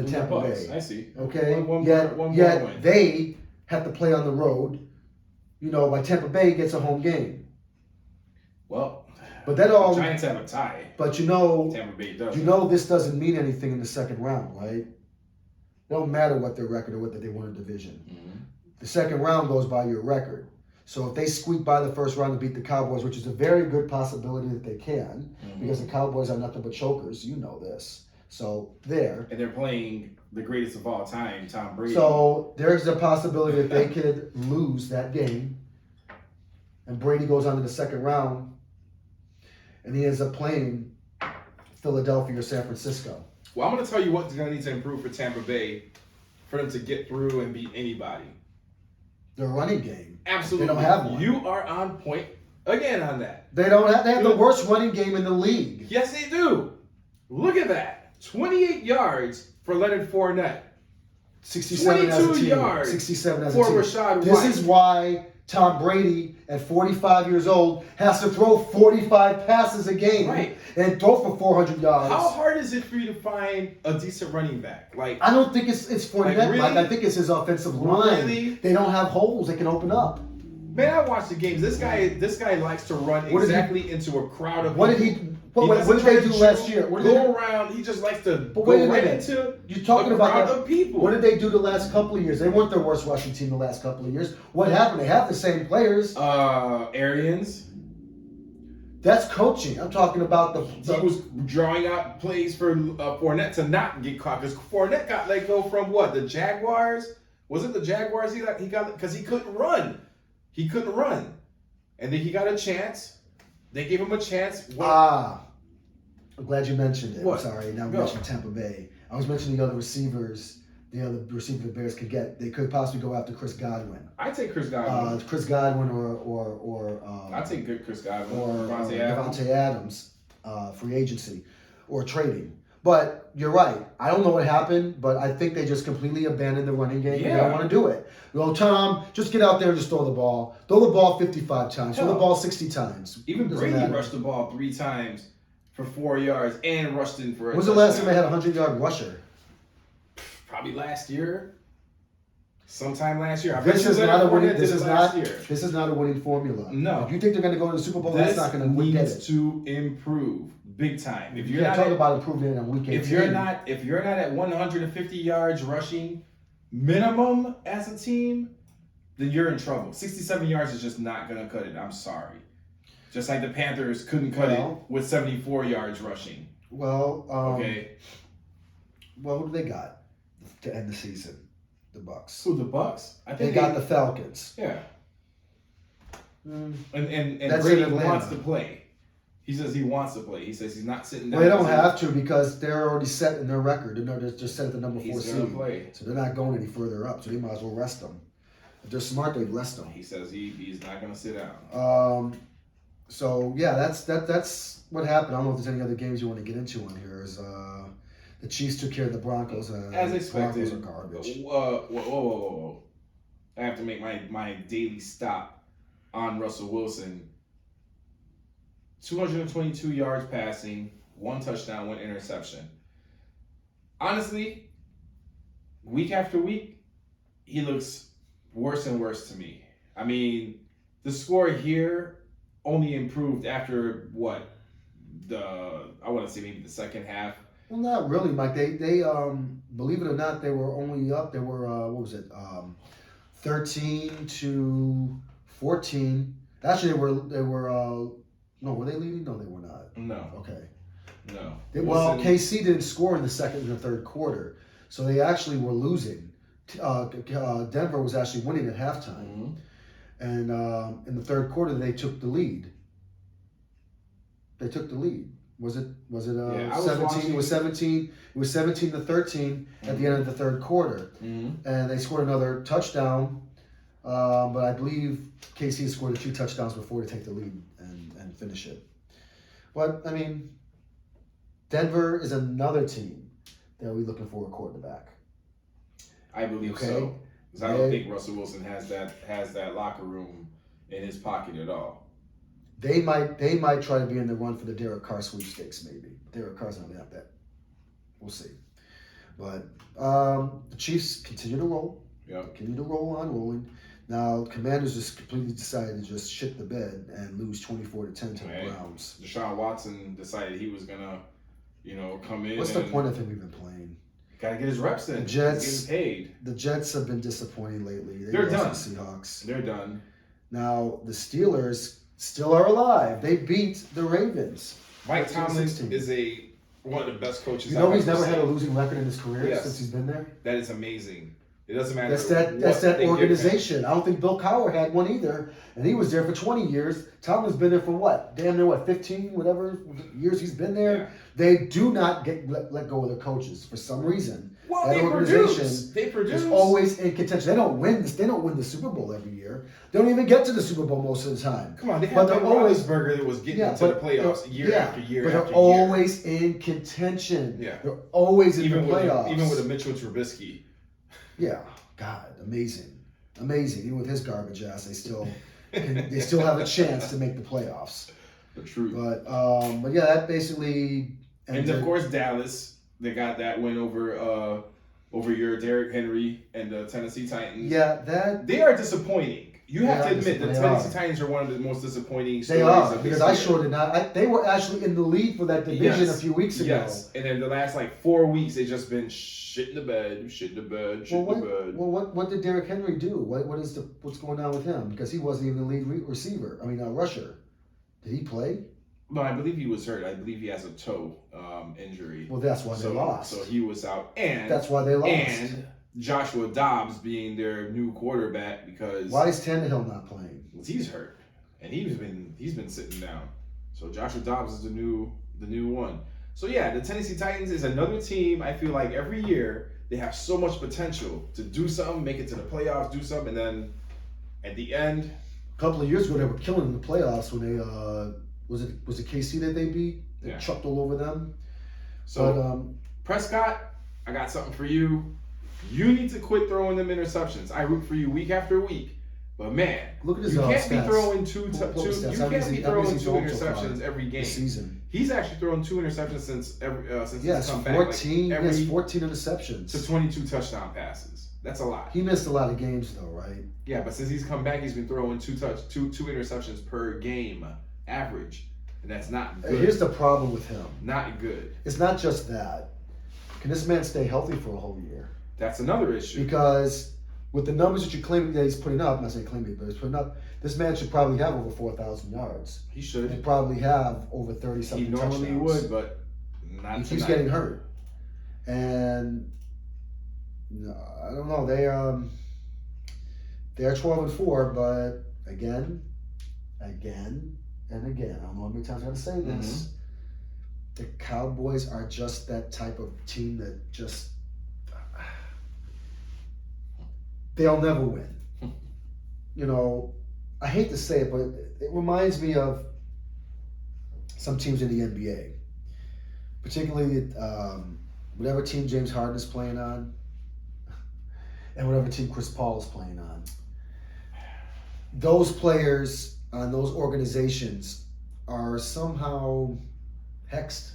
Tampa Bay. I see. Okay. Yet they have to play on the road. By Tampa Bay gets a home game. Well, but that all the Giants have a tie. But Tampa Bay does. This doesn't mean anything in the second round, right? It don't matter what their record or whether they won a division. Mm-hmm. The second round goes by your record. So if they squeak by the first round and beat the Cowboys, which is a very good possibility that they can, because the Cowboys are nothing but chokers, you know this. So there. And they're playing the greatest of all time, Tom Brady. So there's a possibility that they could lose that game, and Brady goes on to the second round, and he ends up playing Philadelphia or San Francisco. Well, I'm going to tell you what's going to need to improve for Tampa Bay for them to get through and beat anybody. Their running game. Absolutely. They don't have one. You are on point again on that. They don't have. They have the worst running game in the league. Yes, they do. Look at that. 28 yards for Leonard Fournette. 67 as a 22 team. yards 67 as a for team. Rashad This White. is why Tom Brady, at 45 years old, has to throw 45 passes a game Right. and throw for 400 yards. How hard is it for you to find a decent running back? Like, I don't think it's Fournette, Like, really? Mike. I think it's his offensive line. Really? They don't have holes they can open up. man, I watched the games. This guy likes to run What did he- exactly into a crowd of What did people. he? What did they do last year? What did Go they, around. He just likes to But go wait a right minute. into you're talking a about crowd that. of people. What did they do the last couple of years? They weren't their worst rushing team the last couple of years. What happened? They have the same players. Arians. That's coaching. I'm talking about He was drawing out plays for Fournette to not get caught because Fournette got let go from what? The Jaguars? Was it the Jaguars he got because he couldn't run. He couldn't run. And then he got a chance. They gave him a chance. I'm glad you mentioned it. What? I'm sorry. Now Go. mentioned Tampa Bay. I was mentioning the other receivers. The other receiver the Bears could get. They could possibly go after Chris Godwin. I take Chris Godwin. Chris Godwin or I take good Chris Godwin. or Devontae Adams. Devontae Adams, free agency, or trading. But you're right. I don't know what happened, but I think they just completely abandoned the running game. They Yeah. don't want to do it. Well, Tom, just get out there and just throw the ball. Throw the ball 55 times. Throw the Hell. ball 60 times. Even Doesn't Brady matter. rushed the ball 3 times for 4 yards and rushed in for a When's the last time touchdown. they had a 100-yard rusher? Probably last year. Sometime last year. I This bet you is Leonard not a winning. Fournette This did it is last not. year. This is not a winning formula. No. If you think they're going to go to the Super Bowl, that's This not going to get needs it. to improve big time. If You you're can't not talk at, about improving it on week 18. if you're not at 150 yards rushing minimum as a team, then you're in trouble. 67 yards is just not gonna cut it. I'm sorry. Just like the Panthers couldn't cut it with 74 yards rushing. Well, Okay. Well, who do they got to end the season? The Bucks. So the Bucks, I They think got the Falcons. yeah. Mm. And That's Brady in Atlanta. wants to play. He says he wants to play. He says he's not sitting down. Well, they don't have to because they're already set in their record. They're just set at the number 4 He's gonna seed. play. So they're not going any further up. So they might as well rest them. If they're smart, they'd rest them. He says he's not gonna sit down. So yeah, that's what happened. I don't know if there's any other games you want to get into on here. Is the Chiefs took care of the Broncos. As expected. Broncos are garbage. Whoa. I have to make my daily stop on Russell Wilson. 222 yards passing, 1 touchdown, 1 interception. Honestly, week after week, he looks worse and worse to me. I mean, the score here only improved after what? I want to say maybe the second half. Well, not really, Mike. They believe it or not, they were only up. They were 13 to 14. Actually, they were. No, were they leading? No, they were not. No. Okay. No. Well, KC didn't score in the second and the third quarter, so they actually were losing. Denver was actually winning at halftime, and in the third quarter they took the lead. They took the lead. Was it 17? It was 17. It was 17 to 13 at the end of the third quarter, and they scored another touchdown. But I believe KC scored 2 touchdowns before to take the lead and finish it. But I mean, Denver is another team that we're looking for a quarterback. I believe so. Because I don't think Russell Wilson has that locker room in his pocket at all. They might try to be in the run for the Derek Carr sweepstakes, maybe. Derek Carr's not that. We'll see. But the Chiefs continue to roll. Yeah. Continue to roll on, rolling. Now, Commanders just completely decided to just shit the bed and lose 24-10 to the Browns. Deshaun Watson decided he was gonna, come in. What's the point of him even playing? Gotta get his reps in. The Jets, He's getting paid. The Jets have been disappointing lately. They're done. The Seahawks. They're done. Now, the Steelers still are alive. They beat the Ravens. Mike Tomlin 14-16. is a one of the best coaches. You know, he's I've ever never had a seen. losing record in his career Yes. since he's been there. That is amazing. It doesn't matter. That's that organization. I don't think Bill Cowher had one either, and he was there for 20 years. Tomlin's been there for what? Damn near 15, whatever years he's been there. Yeah. They do not let go of their coaches for some reason. Well, that they produce. They produce. is always in contention. They don't win this. They don't win the Super Bowl every year. They don't even get to the Super Bowl most of the time. Come on, they But have they're Ben always Roethlisberger that was getting into the playoffs year after year but after they're year. always in contention. Yeah. They're always in even the playoffs. even with a Mitchell Trubisky. Yeah, God, amazing. Even with his garbage ass, they still have a chance to make the playoffs. The truth. But yeah, that basically. And of course, Dallas, they got that win over your Derek Henry and the Tennessee Titans. Yeah, they are disappointing. You have to admit, the they Tennessee are. Titans are one of the most disappointing They stories are of because this I year. sure did not. They were actually in the lead for that division Yes. a few weeks ago. Yes, and then the last 4 weeks, they've just been shit in the bed. What did Derek Henry do? What's going on with him? Because he wasn't even the lead receiver. I mean, rusher. Did he play? No, I believe he was hurt. I believe he has a toe injury. Well, that's why they lost. So he was out, and That's why they lost. And Joshua Dobbs being their new quarterback because Why is Tannehill not playing? he's hurt, and he's been sitting down. So Joshua Dobbs is the new one. So yeah, the Tennessee Titans is another team. I feel like every year they have so much potential to do something, make it to the playoffs, do something, and then at the end, A couple of years ago, they were killing in the playoffs when they was it KC that they beat? They Yeah. chucked all over them. so But Prescott, I got something for you. You need to quit throwing them interceptions. I root for you week after week. But man, look at his you can't stats. be throwing two Pull up his stats. you How can't many be how many throwing he's two thrown so far interceptions every game. this season. He's actually thrown 2 interceptions since Yes, he's come back. 14. Like Yes, 14 interceptions. to 22 touchdown passes. That's a lot. He missed a lot of games though, right? Yeah, but since he's come back, he's been throwing two interceptions per game average, and that's not good. Here's the problem with him. Not good. It's not just that. Can this man stay healthy for a whole year? That's another issue. Because with the numbers that you claim that he's putting up, I'm not saying claiming, but he's putting up, this man should probably have over 4,000 yards. He should. And probably have over 30 He something normally touchdowns. would, but not He keeps tonight. getting hurt, and no, I don't know. They're 12-4, but again, and again. I don't know how many times I got to say this. The Cowboys are just that type of team that just they'll never win. You know, I hate to say it, but it reminds me of some teams in the NBA. Particularly whatever team James Harden is playing on and whatever team Chris Paul is playing on. Those players on those organizations are somehow hexed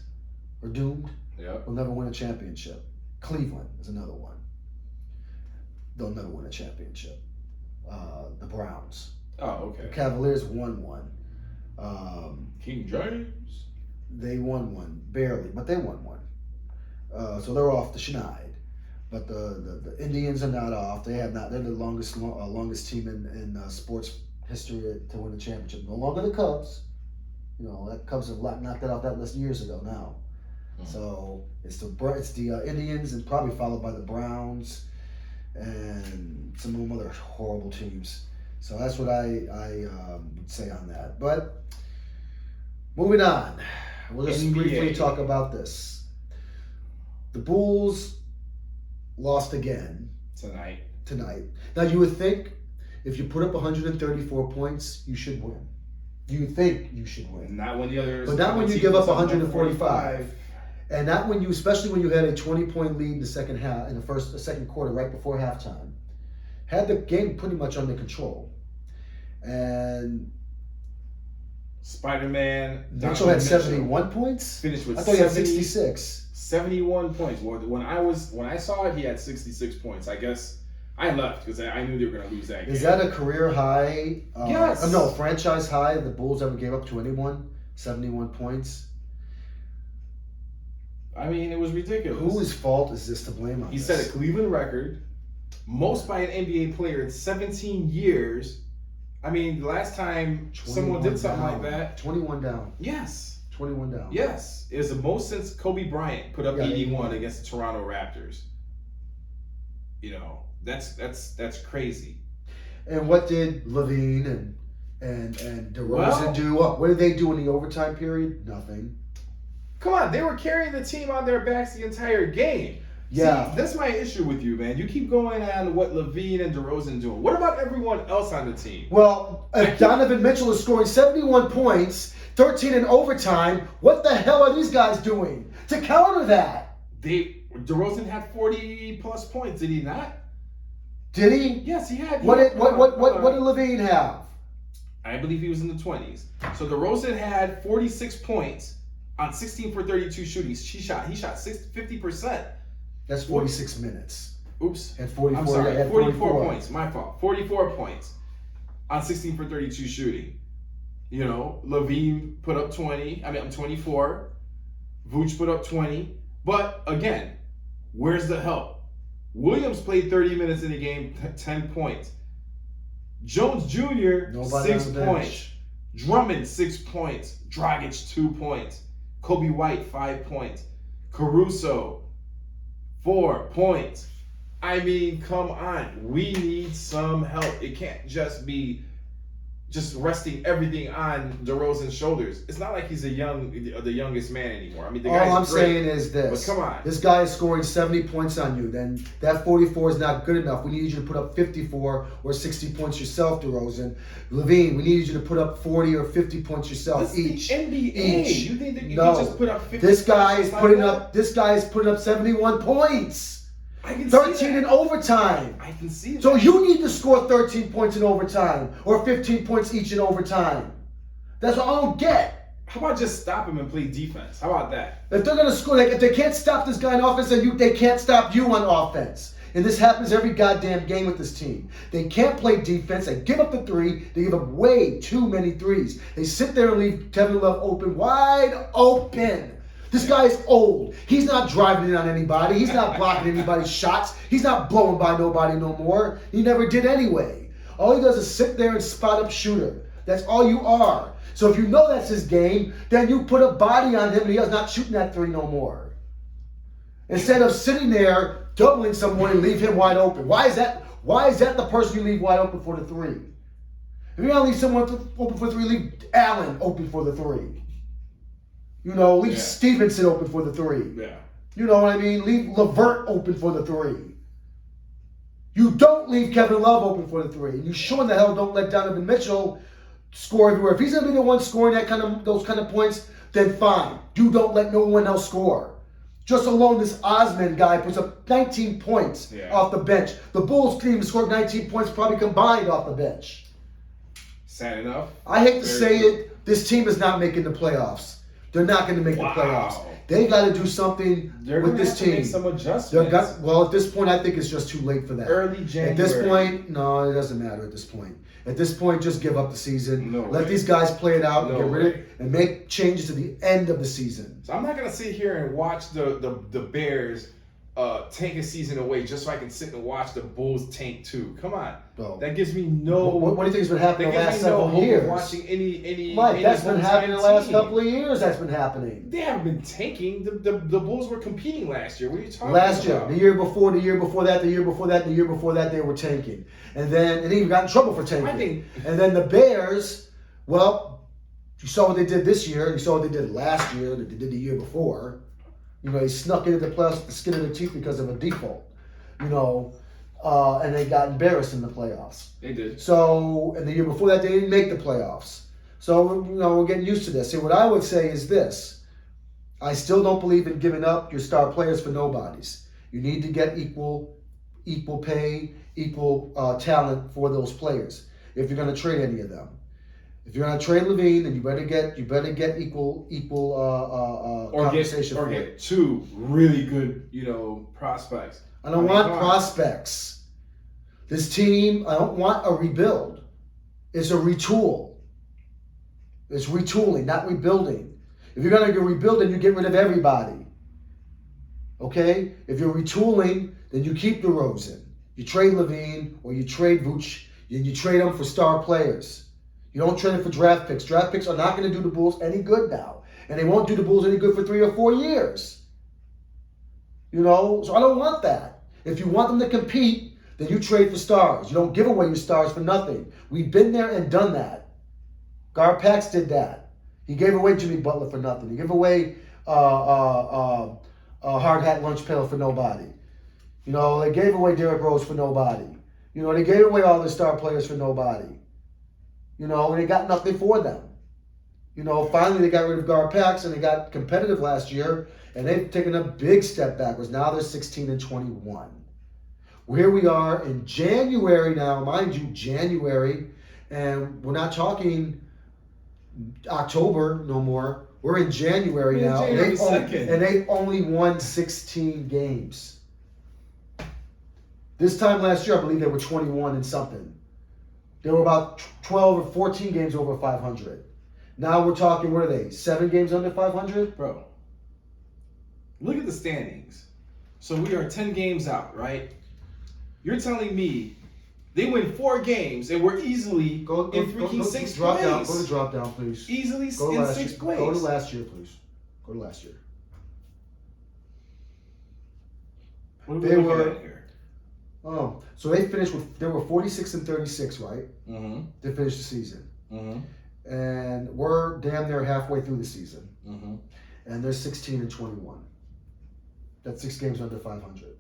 or doomed. Yep. Will never win a championship. Cleveland is another one. They'll never win a championship. The Browns. Oh, okay. The Cavaliers won one. King James. They won one, barely, but they won one. So they're off the schneid. But the Indians are not off. They have not. They're the longest team in sports history to win a championship. No longer the Cubs. You know, the Cubs have knocked that off that list years ago now. So it's the Indians and probably followed by the Browns and some of them other horrible teams. So that's what I would say on that. But moving on, we'll just NBA. briefly talk about this. The Bulls lost again tonight. Now you would think if you put up 134 points, you should win. You think you should win. Not when the others. But not when you give up 145. And not when especially when you had a 20-point lead in the second half, in the second quarter, right before halftime. Had the game pretty much under control. And Spider-Man. Mitchell had 71 points? Finished with I thought he had 66. 71 points. Well, when I saw it, he had 66 points. I guess I left because I knew they were going to lose that game. Is that a career high? Yes. No, franchise high the Bulls ever gave up to anyone? 71 points? I mean, it was ridiculous. Whose fault is this to blame on He this? set a Cleveland record, most by an NBA player in 17 years. I mean, the last time someone did something like that. 21 down. Yes. 21 down. Yes, it was the most since Kobe Bryant put up Yeah, 81 against the Toronto Raptors. That's crazy. And what did Levine and DeRozan do? What did they do in the overtime period? Nothing. Come on, they were carrying the team on their backs the entire game. Yeah. See, that's my issue with you, man. You keep going on what Levine and DeRozan doing. What about everyone else on the team? Well, if Donovan Mitchell is scoring 71 points, 13 in overtime, what the hell are these guys doing to counter that? DeRozan had 40 plus points, did he not? Did he? Yes, he had. What did Levine have? I believe he was in the 20s. So DeRozan had 46 points on 16 for 32 shooting. He shot 50%. That's 46 minutes. Oops. At 44. I'm sorry. At 44 points. My fault. 44 points on 16 for 32 shooting. Levine put up 20. I'm 24. Vooch put up 20. But again, where's the help? Williams played 30 minutes in the game, 10 points. Jones Jr., 6 points. Drummond, 6 points. Dragic, 2 points. Kobe White, 5 points. Caruso, 4 points. I mean, come on. We need some help. It can't just be just resting everything on DeRozan's shoulders. It's not like he's the youngest man anymore. I mean, the guy's all I'm great, saying is this. But come on. This guy is scoring 70 points on you. Then that 44 is not good enough. We need you to put up 54 or 60 points yourself, DeRozan. Levine, we need you to put up 40 or 50 points yourself each. The NBA. Each. You think that you No. can just put up 50 This guy is like putting that? up. This guy is putting up 71 points. I can 13 see in that. overtime. I can see that. So you need to score 13 points in overtime or 15 points each in overtime. That's what I don't get. How about just stop him and play defense? How about that? If they're going to score, if they can't stop this guy on offense, then they can't stop you on offense. And this happens every goddamn game with this team. They can't play defense. They give up the three. They give up way too many threes. They sit there and leave Kevin Love open, wide open. This guy is old. He's not driving in on anybody. He's not blocking anybody's shots. He's not blowing by nobody no more. He never did anyway. All he does is sit there and spot up shooter. That's all you are. So if you know that's his game, then you put a body on him and he's not shooting that three no more. Instead of sitting there, doubling someone and leave him wide open. Why is that the person you leave wide open for the three? If you're going to leave someone open for three, leave Allen open for the three. Leave Stevenson open for the three. Yeah. You know what I mean? Leave LeVert open for the three. You don't leave Kevin Love open for the three. And you sure in the hell don't let Donovan Mitchell score everywhere. If he's going to be the one scoring those kind of points, then fine. You don't let no one else score. Just alone, this Osman guy puts up 19 points off the bench. The Bulls couldn't even score 19 points probably combined off the bench. Sad enough. I hate to say it, this team is not making the playoffs. They're not going to make the playoffs. They got to do something with this team. Make some adjustments. At this point, I think it's just too late for that. Early January. At this point, no, it doesn't matter. At this point, just give up the season. Let way. these guys play it out and No get rid of way. it and make changes to the end of the season. So I'm not gonna sit here and watch the Bears tank a season away just so I can sit and watch the Bulls tank too. Come on, Bro. that gives me no. What do you think has been happening the last several hope of years? watching any. Mike, that's been happening the last team. couple of years. That's been happening. They haven't been tanking. The Bulls were competing last year. What are you talking Last year, about? the year before that, the year before that, the year before that, they were tanking, and they even got in trouble for tanking. And then the Bears, well, you saw what they did this year. You saw what they did last year. That they did the year before. They snuck into the playoffs with the skin of their teeth because of a default. And they got embarrassed in the playoffs. They did. So, and the year before that, they didn't make the playoffs. So, we're getting used to this. See, what I would say is this. I still don't believe in giving up your star players for nobodies. You need to get equal pay, equal talent for those players if you're going to trade any of them. If you're going to trade Levine, then you better get equal compensation or for get it. two really good, prospects. I don't want prospects. This team, I don't want a rebuild. It's a retool. It's retooling, not rebuilding. If you're going to rebuild, then you get rid of everybody. Okay? If you're retooling, then you keep DeRozan. You trade Levine or you trade Vooch. You trade them for star players. You don't trade it for draft picks. Draft picks are not going to do the Bulls any good now. And they won't do the Bulls any good for 3 or 4 years. So I don't want that. If you want them to compete, then you trade for stars. You don't give away your stars for nothing. We've been there and done that. Garpax did that. He gave away Jimmy Butler for nothing. He gave away a hard hat lunch pail for nobody. They gave away Derek Rose for nobody. They gave away all their star players for nobody. And they got nothing for them. Finally they got rid of Garpax and they got competitive last year, and they've taken a big step backwards. Now they're 16-21. Here we are in January now, mind you, January, and we're not talking October no more. We're in January now, and they've only won 16 games. This time last year, I believe they were 21 and something. They were about 12 or 14 games over 500. Now we're talking, what are they, 7 games under 500? Bro, look at the standings. So we are 10 games out, right? You're telling me they win 4 games and we're easily in freaking sixth place. Go to drop down, please. Easily in sixth place. Go to last year, please. Go to last year. What are we looking at here? So they finished they were 46-36, right? Mm-hmm. They finished the season. Mm-hmm. And we're damn near halfway through the season. Mm-hmm. And they're 16-21. That's 6 games under 500.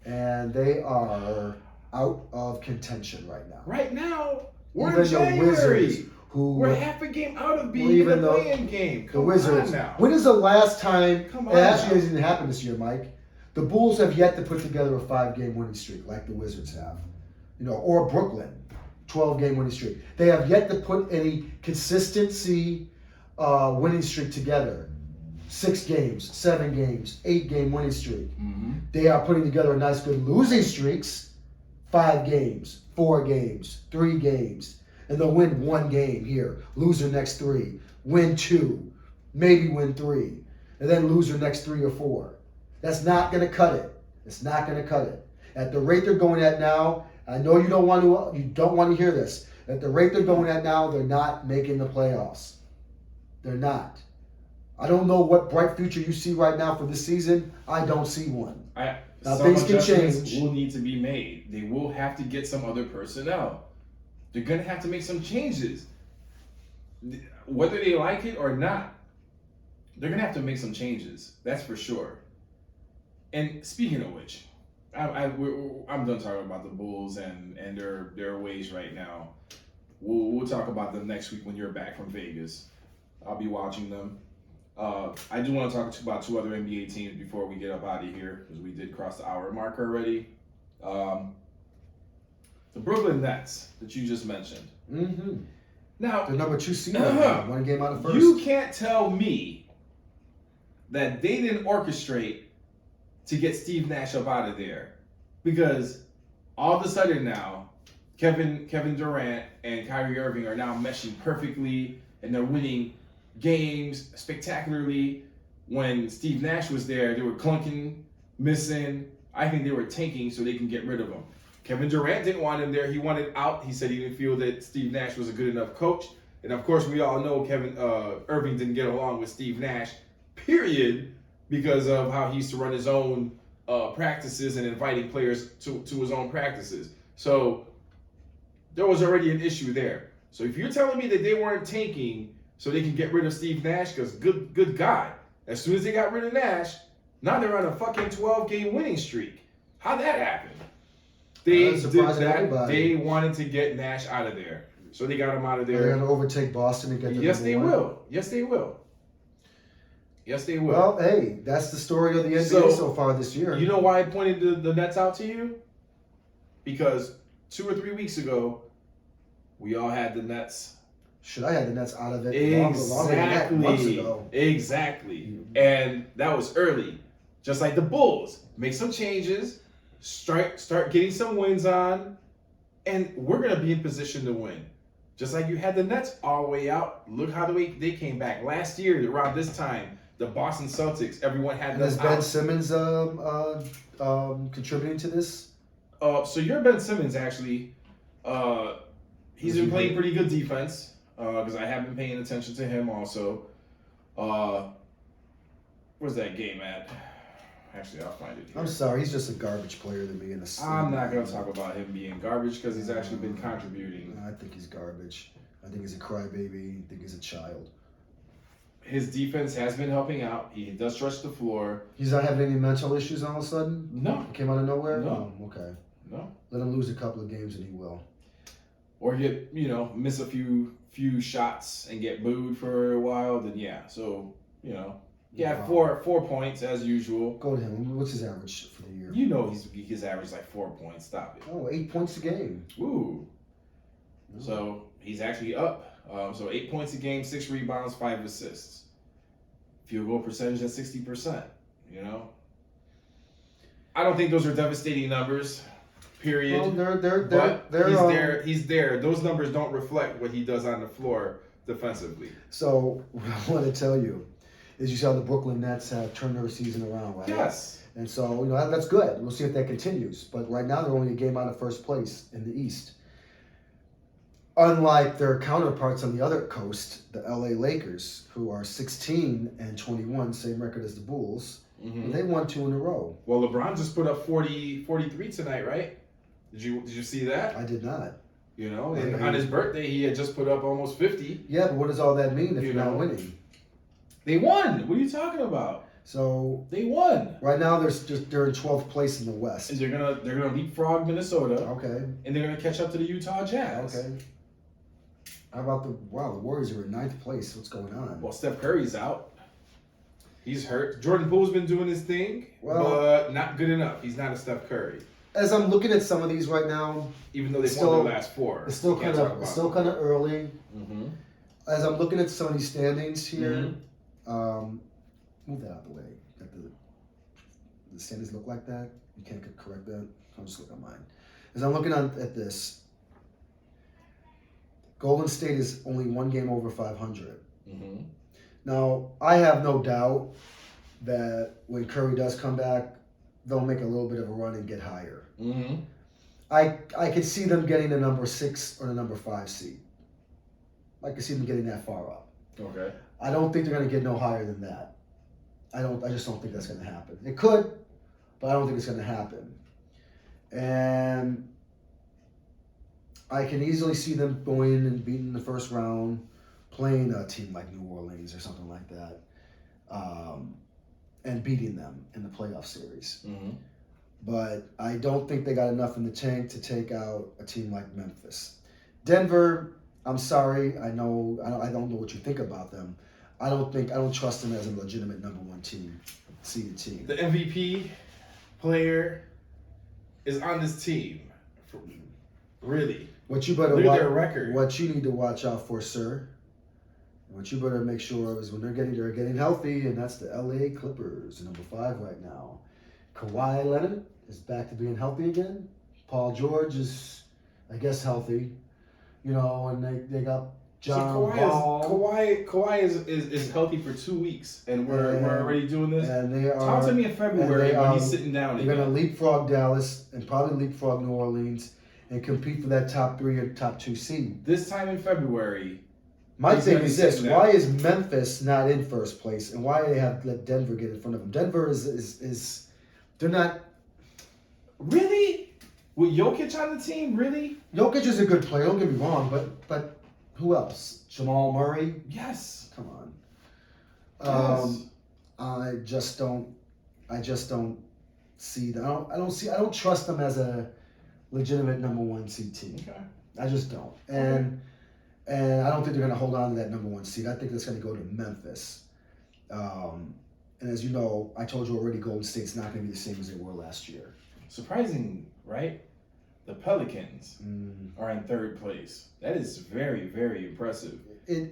And they are out of contention right now. Right now, we're even in January. The Wizards, we're half a game out of being in the play-in game. The Wizards. Now. When is the last time? Come it actually hasn't happened this year, Mike. The Bulls have yet to put together a 5-game winning streak like the Wizards have, or Brooklyn, 12-game winning streak. They have yet to put any consistency winning streak together. 6 games, 7 games, 8-game winning streak. Mm-hmm. They are putting together a nice good losing streaks, 5 games, 4 games, 3 games, and they'll win 1 game here, lose their next 3, win 2, maybe win 3, and then lose their next 3 or 4. That's not going to cut it. It's not going to cut it. At the rate they're going at now, I know you don't want to hear this. At the rate they're going at now, they're not making the playoffs. They're not. I don't know what bright future you see right now for this season. I don't see one. Now things can change. Will need to be made. They will have to get some other personnel. They're going to have to make some changes. Whether they like it or not, they're going to have to make some changes. That's for sure. And speaking of which, I'm done talking about the Bulls and their ways right now. We'll talk about them next week when you're back from Vegas. I'll be watching them. I do want to talk about 2 other NBA teams before we get up out of here, because we did cross the hour mark already. The Brooklyn Nets that you just mentioned. Mm-hmm. Now, the number 2 seed, 1 game out of first. You can't tell me that they didn't orchestrate to get Steve Nash up out of there, because all of a sudden now, Kevin Durant and Kyrie Irving are now meshing perfectly, and they're winning games spectacularly. When Steve Nash was there, they were clunking, missing. I think they were tanking so they can get rid of him. Kevin Durant didn't want him there. He wanted out. He said he didn't feel that Steve Nash was a good enough coach. And of course, we all know Irving didn't get along with Steve Nash, period, because of how he used to run his own practices and inviting players to his own practices. So there was already an issue there. So if you're telling me that they weren't tanking so they can get rid of Steve Nash, because good God, as soon as they got rid of Nash, now they're on a fucking 12-game winning streak. How'd that happen? They did that. They wanted to get Nash out of there, so they got him out of there. They're going to overtake Boston and get them. Yes, they will. Yes, they will. Yes, they will. Well, hey, that's the story of the NBA so far this year. You know why I pointed the Nets out to you? Because 2 or 3 weeks ago, we all had the Nets. Should I had the Nets out of it longer than that, months ago. Exactly. And that was early. Just like the Bulls. Make some changes. Start getting some wins on. And we're going to be in position to win. Just like you had the Nets all the way out. Look how they came back. Last year, around this time, the Boston Celtics, everyone had them out. Is Ben Simmons contributing to this? So you're Ben Simmons, actually. He's been playing pretty good defense. because I have been paying attention to him also. Where's that game at? Actually, I'll find it here. I'm sorry, he's just a garbage player to me in a I'm not going to talk about him being garbage because he's actually been contributing. I think he's garbage. I think he's a crybaby. I think he's a child. His defense has been helping out. He does stretch the floor. He's not having any mental issues all of a sudden? No. He came out of nowhere? No. Oh, okay. No. Let him lose a couple of games and he will. Or get, miss a few shots and get booed for a while, then yeah. So, he had four points as usual. Go to him. What's his average for the year? He's averaged like 4 points. Stop it. Oh, 8 points a game. Ooh. So he's actually up. So 8 points a game, 6 rebounds, 5 assists. Field goal percentage at 60%. I don't think those are devastating numbers. Period. Well, they're but he's there. Those numbers don't reflect what he does on the floor defensively. So what I want to tell you is you saw the Brooklyn Nets have turned their season around, right? Yes. And so, that's good. We'll see if that continues. But right now, they're only a game out of first place in the East. Unlike their counterparts on the other coast, the LA Lakers, who are 16-21, same record as the Bulls, Mm-hmm. they won 2 in a row. Well, LeBron just put up 43 tonight, right? Did you see that? I did not. And on his birthday, he had just put up almost 50. Yeah, but what does all that mean if you're not winning? They won. What are you talking about? So they won. Right now, they're in 12th place in the West. And they're gonna leapfrog Minnesota. Okay. And they're gonna catch up to the Utah Jazz. Okay. How about the Warriors are in 9th place? What's going on? Well, Steph Curry's out. He's hurt. Jordan Poole's been doing his thing, but not good enough. He's not a Steph Curry. As I'm looking at some of these right now, even though they won their last 4, it's still kind of early. Mm-hmm. As I'm looking at some of these standings here, Mm-hmm. Move that out the way. Got the standings look like that. You can't correct that. I'll just look at mine. As I'm looking at this, Golden State is only 1 game over 500. Mm-hmm. Now, I have no doubt that when Curry does come back, they'll make a little bit of a run and get higher. Mm-hmm. I could see them getting the number 6 or the number 5 seed. I could see them getting that far up. Okay. I don't think they're going to get no higher than that. I just don't think that's going to happen. It could, but I don't think it's going to happen. And I can easily see them going in and beating the first round, playing a team like New Orleans or something like that, and beating them in the playoff series. Mm-hmm. But I don't think they got enough in the tank to take out a team like Memphis. Denver, I'm sorry. I don't know what you think about them. I don't trust them as a legitimate number 1 seeded team. The MVP player is on this team. Really. What you better look watch, at their record. What you need to watch out for, sir. What you better make sure of is when they're getting healthy, and that's the LA Clippers, number 5 right now. Kawhi Leonard is back to being healthy again. Paul George is, I guess, healthy. And they got John Wall. Kawhi is healthy for 2 weeks, and we're already doing this. And they are. Talk to me in February when he's sitting down. They're going to leapfrog Dallas and probably leapfrog New Orleans and compete for that top 3 or top 2 seed. This time in February. My thing is this: why is Memphis not in first place, and why do they have let Denver get in front of them? Denver is they're not. Really? With Jokic on the team, really? Jokic is a good player. Don't get me wrong, but who else? Jamal Murray? Yes. Come on. Yes. I just don't see that. I don't trust them as a legitimate number 1 seed team. Okay. I just don't. And I don't think they're going to hold on to that number 1 seed. I think that's going to go to Memphis. And as you know, I told you already, Golden State's not going to be the same as they were last year. Surprising, right? The Pelicans are in 3rd place. That is very, very impressive.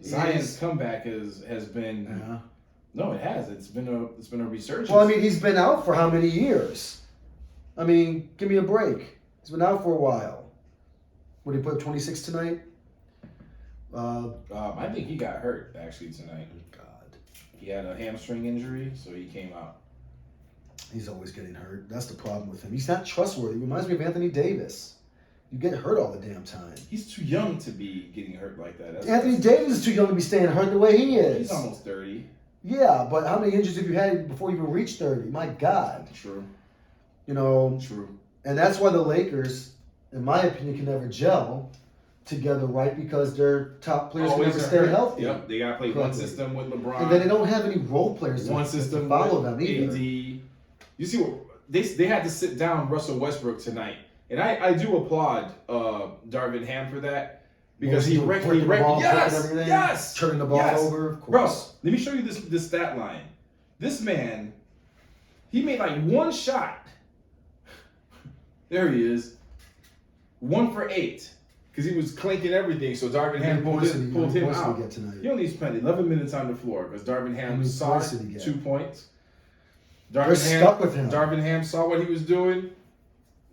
Zion's comeback has been. Yeah. No, it has. It's been a resurgence. Well, I mean, he's been out for how many years? I mean, give me a break. He's been out for a while. What did he put up 26 tonight? I think he got hurt actually tonight. God. He had a hamstring injury, so he came out. He's always getting hurt. That's the problem with him. He's not trustworthy. He reminds me of Anthony Davis. You get hurt all the damn time. He's too young to be getting hurt like that. Anthony Davis is too young to be staying hurt the way he is. He's almost 30. Yeah, but how many injuries have you had before you even reached 30? My God. True. You know. True. And that's why the Lakers, in my opinion, can never gel together, right? Because their top players can never stay healthy. Yep, they got to play one system with LeBron. And then they don't have any role players one to system follow with them either. AD. You see what they had to sit down Russell Westbrook tonight. And I do applaud Darvin Ham for that because he wrecked yes, turning the ball over, of course. Bro, let me show you this stat line. This man, he made like one shot. There he is, 1 for 8, because he was clinking everything. So Darvin Ham pulled him out. He only spent 11 minutes on the floor because Darvin Ham saw 2 points. Stuck with him. Darvin Ham saw what he was doing.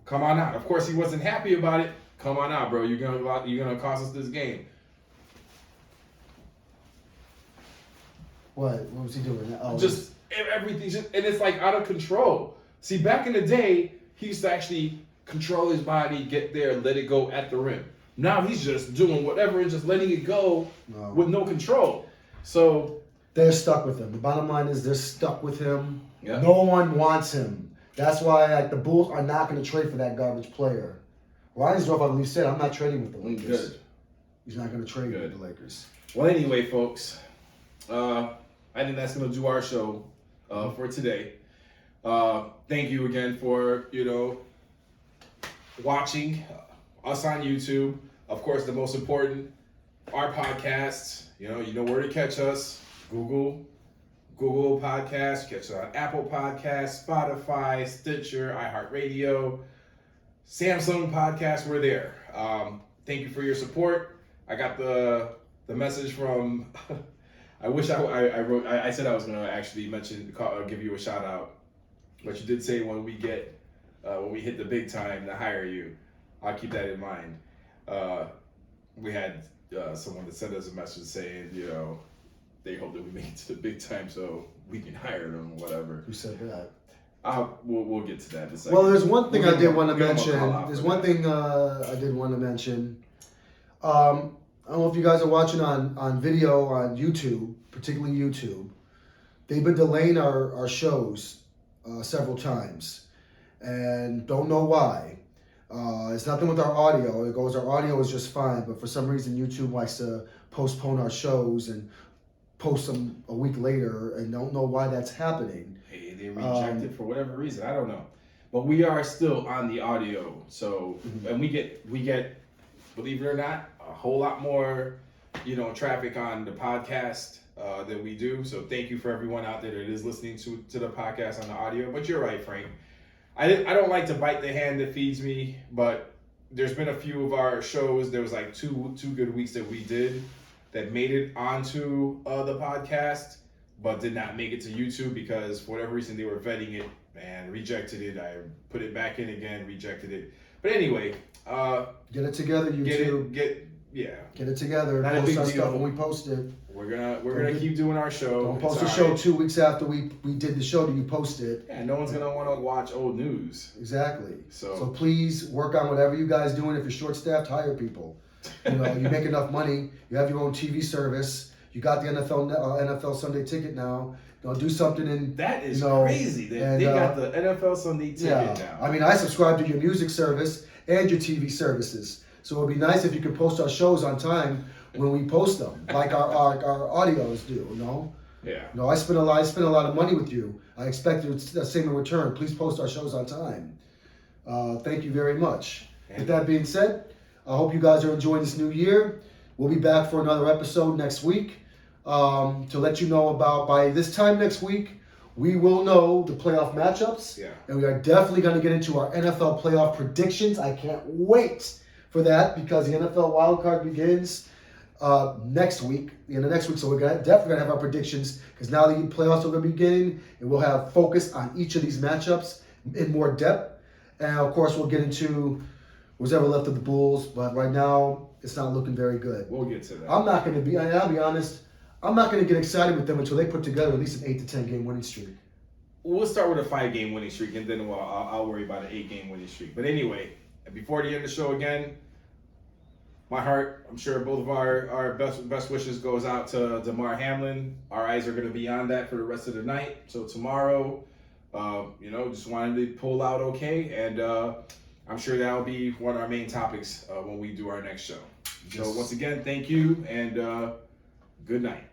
Come on out. Of course, he wasn't happy about it. Come on out, bro. You're gonna cost us this game. What was he doing? Oh, just everything, and it's like out of control. See, back in the day, he used to actually control his body, get there, let it go at the rim. Now he's just doing whatever and just letting it go with no control. So they're stuck with him. The bottom line is they're stuck with him. Yeah. No one wants him. That's why the Bulls are not going to trade for that garbage player. Reinsdorf, I believe, said, I'm not trading with the Lakers. Good. He's not going to trade with the Lakers. Well, anyway, folks, I think that's going to do our show for today. Thank you again for, watching us on YouTube. Of course, the most important, our podcasts. You know where to catch us. Google Podcasts, catch us on Apple Podcasts, Spotify, Stitcher, iHeartRadio, Samsung Podcasts. We're there. Thank you for your support. I got the message from. I wish I wrote. I said I was going to actually give you a shout out, but you did say when we hit the big time to hire you. I'll keep that in mind. We had someone that sent us a message saying, they hope that we make it to the big time so we can hire them or whatever. Who said that? We'll get to that in a second. Well, there's one thing I did want to mention. There's one thing I did want to mention. I don't know if you guys are watching on video on YouTube, particularly YouTube. They've been delaying our shows several times, and don't know why. It's nothing with our audio. Our audio is just fine, but for some reason YouTube likes to postpone our shows and post them a week later, and don't know why that's happening. Hey, they reject it for whatever reason. I don't know, but we are still on the audio. So, and we get, believe it or not, a whole lot more, traffic on the podcast than we do. So, thank you for everyone out there that is listening to the podcast on the audio. But you're right, Frank. I don't like to bite the hand that feeds me, but there's been a few of our shows. There was like two good weeks that we did that made it onto the podcast, but did not make it to YouTube because for whatever reason they were vetting it and rejected it. I put it back in again, rejected it. But anyway, get it together, YouTube. Get it together. Not post a our big stuff deal. when we post it. We're gonna keep doing our show. Don't post the show 2 weeks after we did the show. Do you post it? Yeah, no one's gonna want to watch old news. Exactly. So please work on whatever you guys doing. If you're short-staffed, hire people. You make enough money. You have your own TV service. You got the NFL Sunday Ticket now. Do something in that is crazy. They got the NFL Sunday Ticket now. I mean, I subscribe to your music service and your TV services. So it would be nice if you could post our shows on time when we post them, like our audios do. Yeah. I spend a lot of money with you. I expect the same in return. Please post our shows on time. Thank you very much. With that being said, I hope you guys are enjoying this new year. We'll be back for another episode next week to let you know about, by this time next week, we will know the playoff matchups. Yeah. And we are definitely going to get into our NFL playoff predictions. I can't wait for that because the NFL wildcard begins next week, the end of next week. So we're definitely going to have our predictions because now the playoffs are going to begin and we'll have focus on each of these matchups in more depth. And of course, we'll get into what's ever left of the Bulls, but right now it's not looking very good. We'll get to that. I'll be honest, I'm not going to get excited with them until they put together at least an 8 to 10 game winning streak. We'll start with a 5-game winning streak, and then I'll worry about an 8-game winning streak. But anyway, before the end of the show again, my heart, I'm sure both of our best wishes goes out to Damar Hamlin. Our eyes are going to be on that for the rest of the night. So tomorrow, just wanted to pull out okay. And I'm sure that'll be one of our main topics when we do our next show. So once again, thank you and good night.